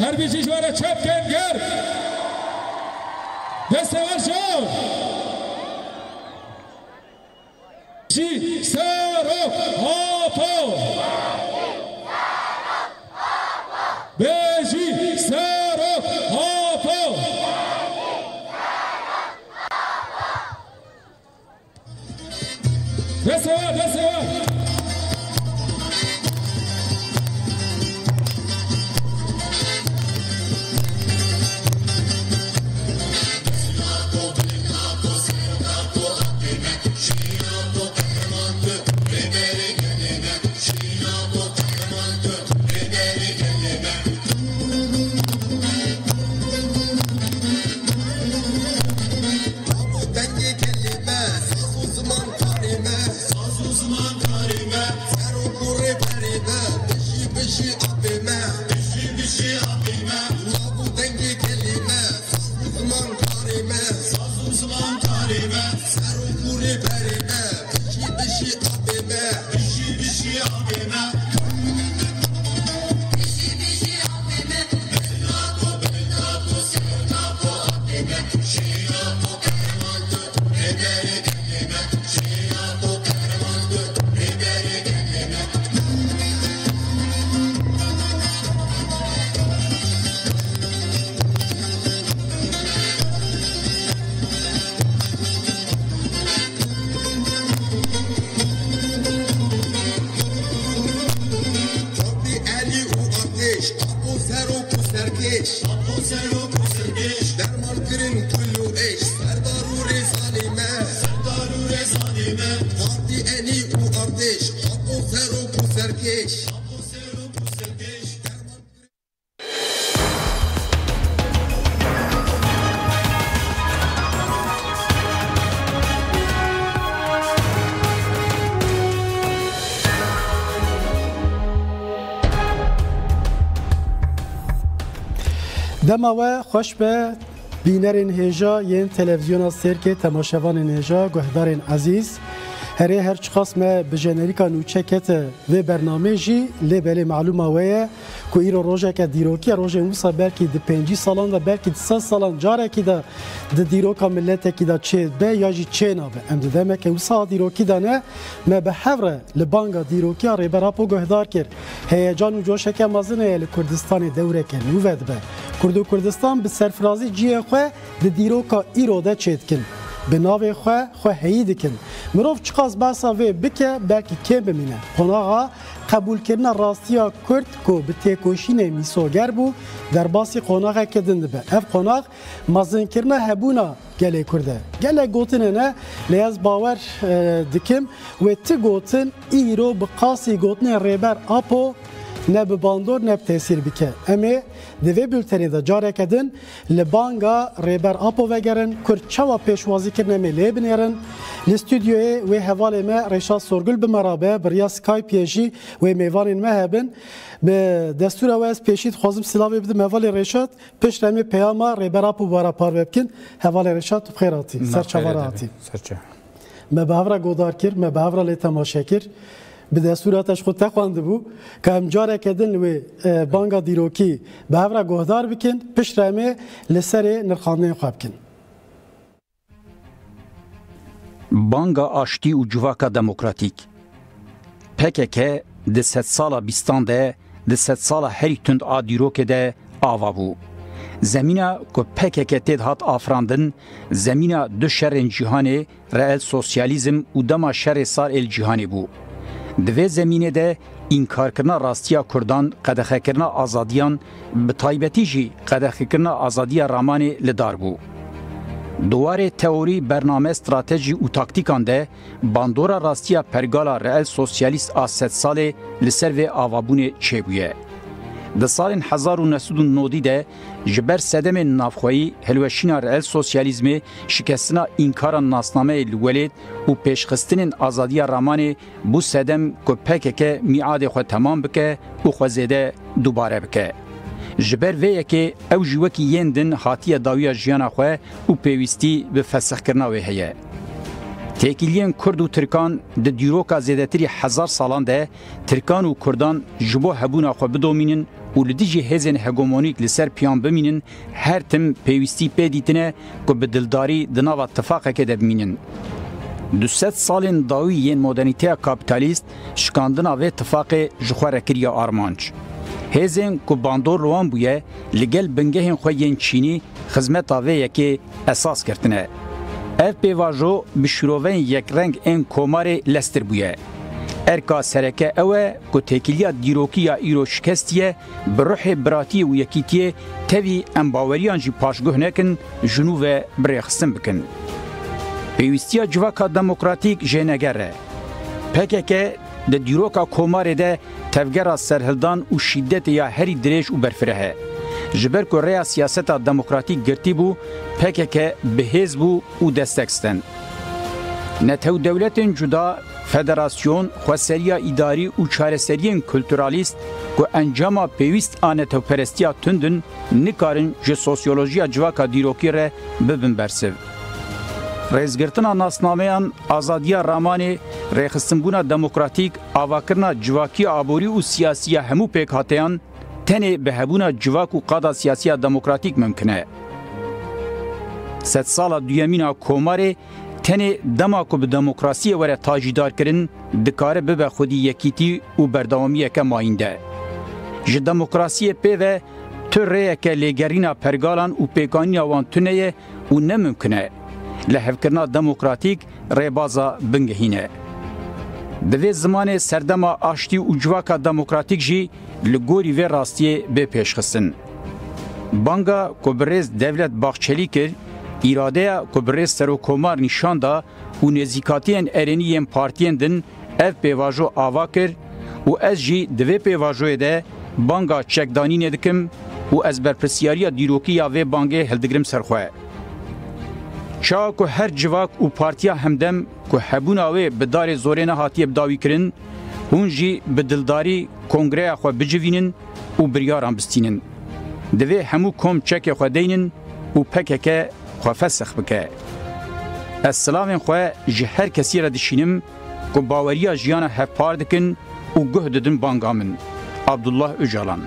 هر بیشی جواره چپ کنگر دسته ورشو شی سارو هاپو بیشی سارو هاپو دسته ور دما خوش به بینرین هجا ین تلویزیون سرک تماشاوان هجا گهدارین عزیز هری هر چخاص ما بجنریکا نوچکت و برنامه جی لبلی معلومه ویه که ایرو روژه که دیروکی روژه موسا بلکی ده 5 سالان ده بلکی ده 3 سالان جاره که ده دیروکا ملته که ده چه به یا جی چه نابه ام ده دمه که موسا دیروکی ده نه ما به حوره لبانگا دیروکی ریبرا پو گهدار کرد هیجان و جوشه که مازنه لکردستان دوره که نوید به کردو کردستان به سرفرازی جیه خواه ده دیروکا ایرو ده چید کن به ناوی خواه هیی دکن مروف چقاس باسا وی بکه بلکی کم بمینه قناغا قبول کردن راستیا کرد که به تیکوشین میسوگر بو در باسی قناغا کدنده به اف قناغ مزن کردن هبونا گله کرده گله گوتنه نه لیاز باور دکم و تی گوتن ایرو بقاسی گوتنه ریبر اپو نه به باندور نه به تاثیر بکه اما دوی بلتنی دا جاره کدن لبانگا ریبر آپو وگرن کرچوا پیشوازی کرنه می لی بنیرن لستودیوی و حوالی ما ریشاد سورگل بمرابه بریا سکایپ یجی و میوانین ما هبن به دستور اوز پیشید خوازم سلاوی بدم حوالی ریشاد پیش رمی پیاما ریبر آپو بارا پار بکن حوالی ریشاد بخیراتی سرچواراتی ما به هفره گودار کر ما به هفره لی تماشه کر به دستوراتش خود تخوانده بو که هم جاره کدن و بانگا دیروکی به هفره گهدار بکن پشت رمه لسر نرخانه خواب کن. بانگا آشتی و جواکا دموکراتیک PKK ده 100 سالا بیستان ده 100 سالا هری تند آدیروک ده آوا بو. زمینا که PKK تید هات آفراندن زمینا دو شر جهانه رئیل سوسیالیزم و دما شر سار الجهانه بو. دوی زمینه ده انکار کرنا راستیا کردان قدخه کرنا آزادیان به طایبتی جی قدخه کرنا آزادی رامانی لدار بو. دواره تئوری برنامه استراتژی و تاکتیکان ده باندورا راستیا پرگالا رئیل سوسیالیست آست ساله لسر و آوابون چه بویه. ده سال 1990 ده جبر صدم نافخویی هلوشینا رئیل سوسیالیزم شکستنا انکار ناسنامه الولید و پیشخستن آزادی رامانی بو صدم که PKK میعاد خود تمام بکه و خوزیده دوباره بکه. جبر وی که او جوکی یندن حاتی داویا جیانا خواه و پیوستی به فسخ کرناوی هیه. تکیلین کرد و ترکان ده دیروکا زیدتری 1000 سالان ده ترکان و کردان جبو هبونا خو بدومینن و لدیجی هزین هگومونیک لسر پیان بمینن هر تم پیوستی پیدیتنه که به دلداری دناو اتفاقه که ده بمینن. 200 سالین داوی ین مدرنیته کابیتالیست شکاندنا و اتفاق جخوره کریا آرمانج. هزین که باندور روان بویه لگل بنگهین خوین چینی خدمت آوه که اساس کرتنه. اف پیواجو بشروین یک رنگ این کومار لستر بویه. ارکا سرکه اوه که تکیلیا دیروکی یا ایرو شکستیه بروح براتی و یکیتیه تاوی امباوریان جی پاشگوه نکن جنوب بریخستن بکن. پیوستیا جواکا دموکراتیک جنگره. PKK ده دیروکا کومار ده تفگرا سرهلدان و شدت یا هری دریج و برفره. جبر که ریا سیاست دموکراتیک گرتی بو PKK بهز بو و دستکستن. نتو دولتین جدا فدراسیون خواسریا اداری و چارسریین کلتورالیست که انجام پیوست آنتو پرستیا تندن نکارن جه سوسیولوژیا جواکا دیروکی ره ببن برسو. ریزگرتنا ناسنامهان آزادیا رامانی ریخستنبونا دموکراتیک آواکرنا جواکی آبوری و سیاسی همو پیک هاتیان تنه به هبونا جواک و قادا سیاسی دموکراتیک ممکنه. 100 سال دویمینا کوماره تنه دما کو به دموکراسی وره تاجیدار کرن دکاره به خودی یکیتی و بردوامی که ماینده. ج دموکراسی په تره که لګرینا پرګالان او پیکانی وان تنه او نه ممکنه. لهفکرنا دموکراتیک ریبازا بنگهینه. دوی زمان سردما آشتی و جواکا دموکراتیک جی لگوری و راستی به پیشخستن. بانگا کبریز دولت باخچلی کرد اراده کبریز سروکومار نشان دا و نزیکاتین ارینیم پارتین دن اف پیواجو آوا کرد و از جی دوی پیواجوی ده بانگا چکدانی ندکم و از برپرسیاریا دیروکی یا و بانگه هلدگرم سرخواه. چا که هر جواک و پارتیا همدم که هبوناوی به دار زوره نهاتی بداوی کرن هونجی به دلداری کنگره خو بجوینن و بریاران بستینن. دوی همو کم چک خو دینن و PKK خو فسخ بکه. السلام خو جه هر کسی را دشینم ku baweriya jiyana hevpar dikin û guh didin banga min. Abdullah Öcalan.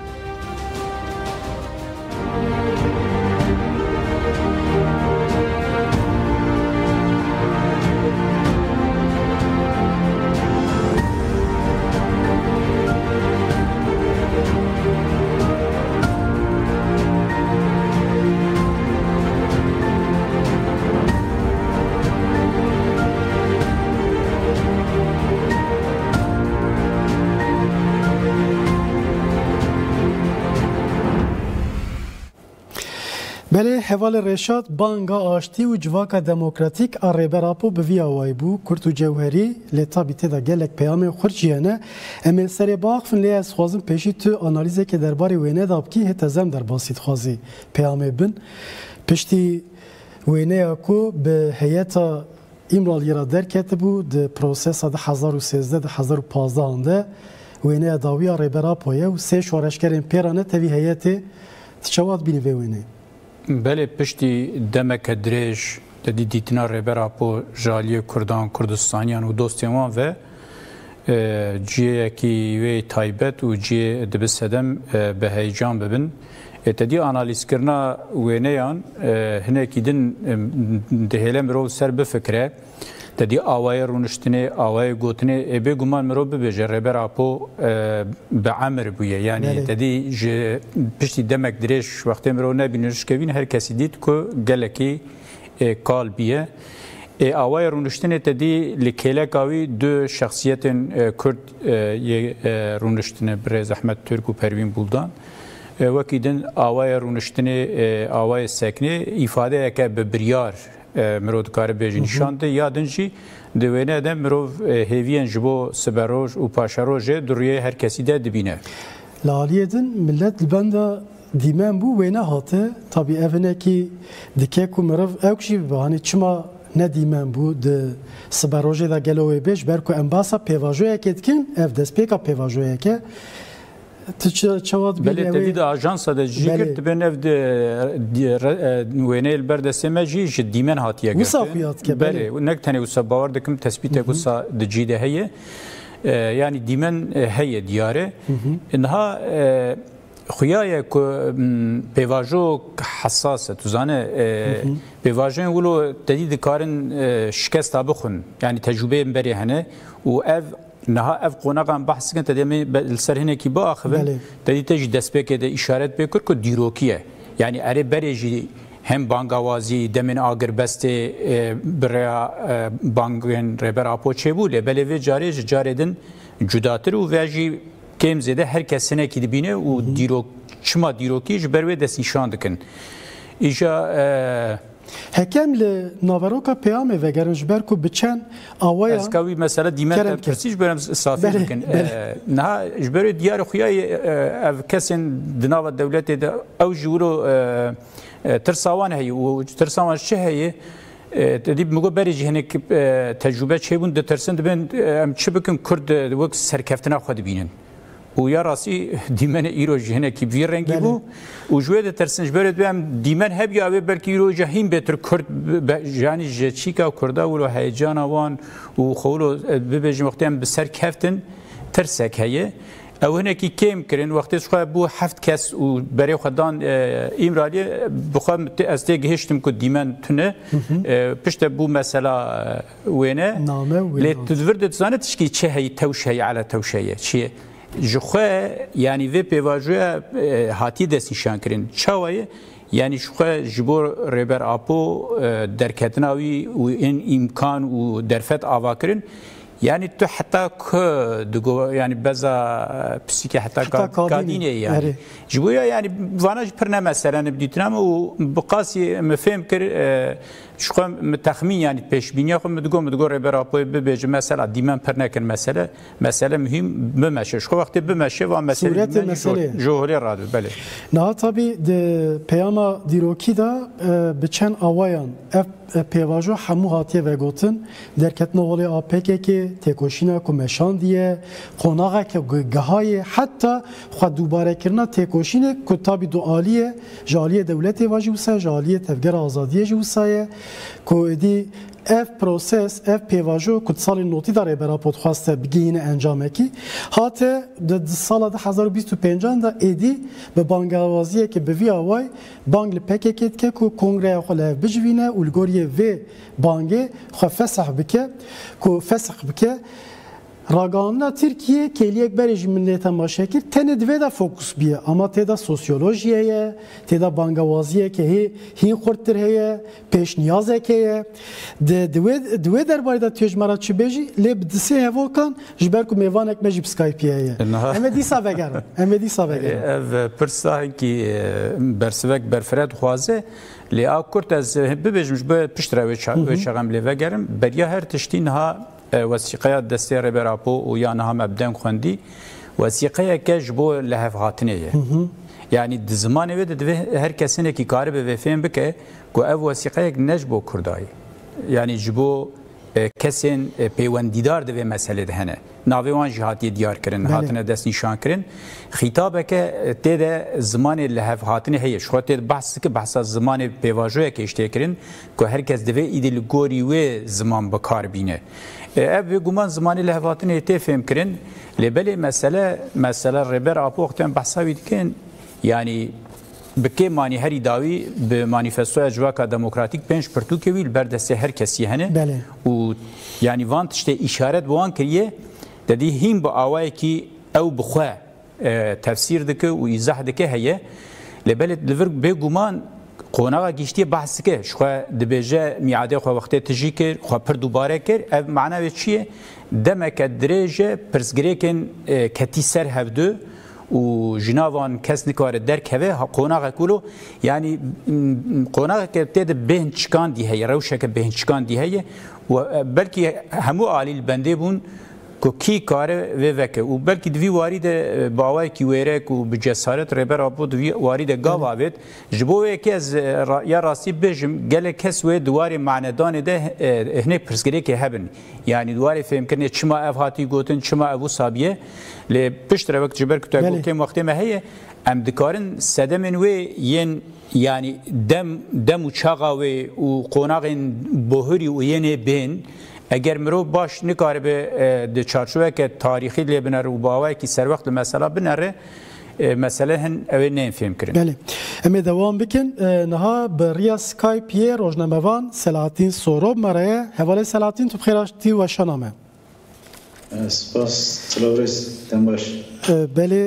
بله حوال رشاد بانگا آشتی و جواکا دموکراتیک آریبراپو بویا وای بو کرد و جوهری لیتا بیته دا گلک پیام خورجیانه امل سری باقفن لی از خوازم پیشی تو آنالیزه که درباره وینه دابکی هتزم در باسید خوازی پیام بن پشتی وینه اکو به هیئتا ایمرالی را درکت بو ده پروسس ده 2013 ده 2015 آنده وینه داوی آریبراپویه و سه شورشکرین پیرانه تاوی هیئتی تشواد بینی وینه بله پشتی دمک درێژ دەدی دیتنا ڕێبەرا بۆ ژالیە کوردان کوردستانیان و دۆستیان و جیەکی وێ تایبەت و جێ دەبێت سەدەم بە هەیجان ببن تەدی ئانالیزکردنا وێنەیان هەنێکی دن دەهێلە مرۆڤ سەر بفکرێ تەدی ئاوایە ڕوونشتنێ ئاوایە گوتنێ بێگومان مرۆڤ ببێژە ڕێبەرا بۆ بە عەمر بوویە یعنی تەدی پشتی دەمەک درێژ وەختێ مرۆڤ نەبینشکەوین هەر کەسی دیت کو گەلێکی کال بیە ئاوایە ڕوونشتنێ تەدی لە کێلەکاوی دو شخصیەتên کورد ڕوونشتنە برێز ئەحمەد تورک و پەروین بولدان وەکی دن ئاوایە ڕوونشتنێ ئاوایە سەکنێ ئیفادەیەکە بە بریار مرۆڤ dikare bêjî nîşan de ya din jî di wêne de mirov hêviyên ji bo siberoj û paşerojê di rûyê her kesî de dibîne. Li aliyê din millet li benda dîmen bû wêne hate tabî ev hinekî dike ku mirov ew jî hani çima ne dîmen bû di siberojê de gelo wê bêj ber ku em basa pêvajoyekê dikin ev destpêka pêvajoyeke بله تدید آژانس ده جیگر تبین اف وینه البردسته ما جی جدیمن هاتیه گرفته. وصافیات که بله نک تنی وصا باور دکم تثبیت وصا دجیده هیه yani دیمن هیه دیاره انها خویای که پیواژو حساسه توزانه پیواژن ولو تدید کارن شکست بخون yani tecrübe بری هنه و اف نها اف قوناغان بحث کن تدمی سر هنه کی با اخوان تدی تجی دست بکه ده اشارت بکر که دیروکیه یعنی اره بریجی هم بانگوازی دمن آگر بسته برای بانگن ربر آپو چه بوله بله و جاره دن جداتر و ویجی کم زده هر کسینه کی دبینه و دیروک چما دیروکیش بروی دست نشان دکن ایجا Hekem li naveroka peyame vegerin ji ber ku biçen awaya Ez kavî mesela dîmen pirsî berem safî dikin. Niha ji ber diyar xuyayê ev kesên di nava dewletê de ew ji wilo tirsawan heye û tirsawan çi heye tedî migo berê jî hinek tecrübe çêbûn ditirsin dibin em çi bikin Kurd wek serkeftina xwe dibînin. و یا راسی دیمن ایرو جهنه کی وی رنگی بو و جوه ده ترسنج بره دوام دیمن هب یا بلکی ایرو جهیم بهتر کرد یعنی جچیکا کردا ولو هیجان وان و خولو ببیج وقتی به سر کفتن ترسک هیه او هنه کی کم کرن وقتی شو بو هفت کس و برای خدان ایمرالی بخوام از گهشتم که دیمن تونه پشت بو مثلا وینه لیت تدورد تزانه تشکی چه هی توشه علی توشه چیه جخوا یعنی وی پیواژوی هاتی دست نشان کردن چاویه یعنی جخوا جبر ربر آپو درکتناوی و این امکان و درفت آوا کردن یعنی تو حتی که دگو یعنی بذا پسیک حتی کادینه یعنی جبویا یعنی وانج پرنه مثلا بدیتنام و بقاسی مفهم کرد شخوا متخمین یعنی پیش بینی خود مدگو ربر آپوی ببیج مثلا دیمن پر نکن مسئله مهم بمشه شخوا وقتی بمشه و مسئله جوهری رادو بله نه طبی ده پیاما دیروکی دا بچن آوایان پیواژو همو هاتیه و گوتن درکتنا ولی آپکه که تکوشینا که مشان دیه قناغه که گهای حتی خود دوباره کرنا تکوشینه که تابی دو آلیه جالیه دولت واجی وسا جالیه تفگر آزادیه جوسایه که دی ev proses, ev pêvajo ku salên notî da rêbera podxwaste bigihîne encamekî hate di sala 2025 da êdî bi bangawaziyekê bi vî away bang li PKK dike ku kongreya xwe li hev bijivîne û li goriyê vê bangê xwe fesih bike ku fesih bike Raganına Türkiye keliyek berejim millete maşekir tene dve da fokus biye ama teda sosyolojiye teda bangavaziye ke hin xorttir heye peş niyazek heye dve derbayda tecmara çibeji leb dise hevokan jber ku mevanek mecib Skype heye emedisa vegerim emedisa vegerim ev pirsa ki bersivek berfred xwaze li akurt az bibejmiş be piştre ve çağam le vegerim beriya her tiştin ha وثیقه دسته ربراپو و یا نه مبدن خوندی وثیقه کش بو لهف هاتنه یعنی زمان و د هر کسینه کی کار به وفهم بکه کو او وثیقه نج بو کردای یعنی جبو کسین پیوندیدار د مسئله دهنه ناویوان جهاتی دیار کرن هاتنه دست نشان کرن خطابه که تد زمان لهف هاتنه هي شو تد بحث که بحث زمان پیواژوی که اشته کرن کو هر کس دوی ایدل گوری و زمان بکار بینه ev guman zamanı lehvatını tefhem kirin lebeli mesele reber apı vakten bahsavi diken yani bike mani heri davi be manifestoya civaka demokratik bench pertukevil berdeste herkes yehne u yani vant işte işaret bu an kiriye dedi him bu avay ki ev bxwa tefsir dike u izah dike heye lebeli lever be guman قوناغا گشتی بحث که شو دبیجه میاده خو وقت تجی کر خو پر دوباره کر اف معنی چیه دمک درجه پرسگریکن کتی سر هفدو و جناوان کس نکار در کوه قوناغا کولو یعنی قوناغا که تد بهن چکان دی هی روشه که بهن چکان دی هی و بلکی همو عالی بنده بون کو کی کار و وکه و بلکی دوی وارد باوای کی وره کو بجسارت ربر ابو دوی وارد گاواوت جبو کی از یا راسی بجم گله کس و دوار معنادان ده هنه پرسگری که هبن یعنی دوار فهم کنه چما افهاتی گوتن چما ابو صابیه ل پشت وقت جبر کتو که وقت ما هي ام دکارن سدمن و ین yani dem uçağa ve qonağın bohuri u yene ben eğer mero baş nikare be de çarşıve ke tarihi le biner u bava ki servaqt mesela biner meselehin ev ne film kirin. Bəli. Em devam bikin naha beriya Skype ye rojnamevan Selahattin Sorob maraya hevale Selahattin tu bxiraşti ve şaname. Spas Tlavres Tembaş. Bəli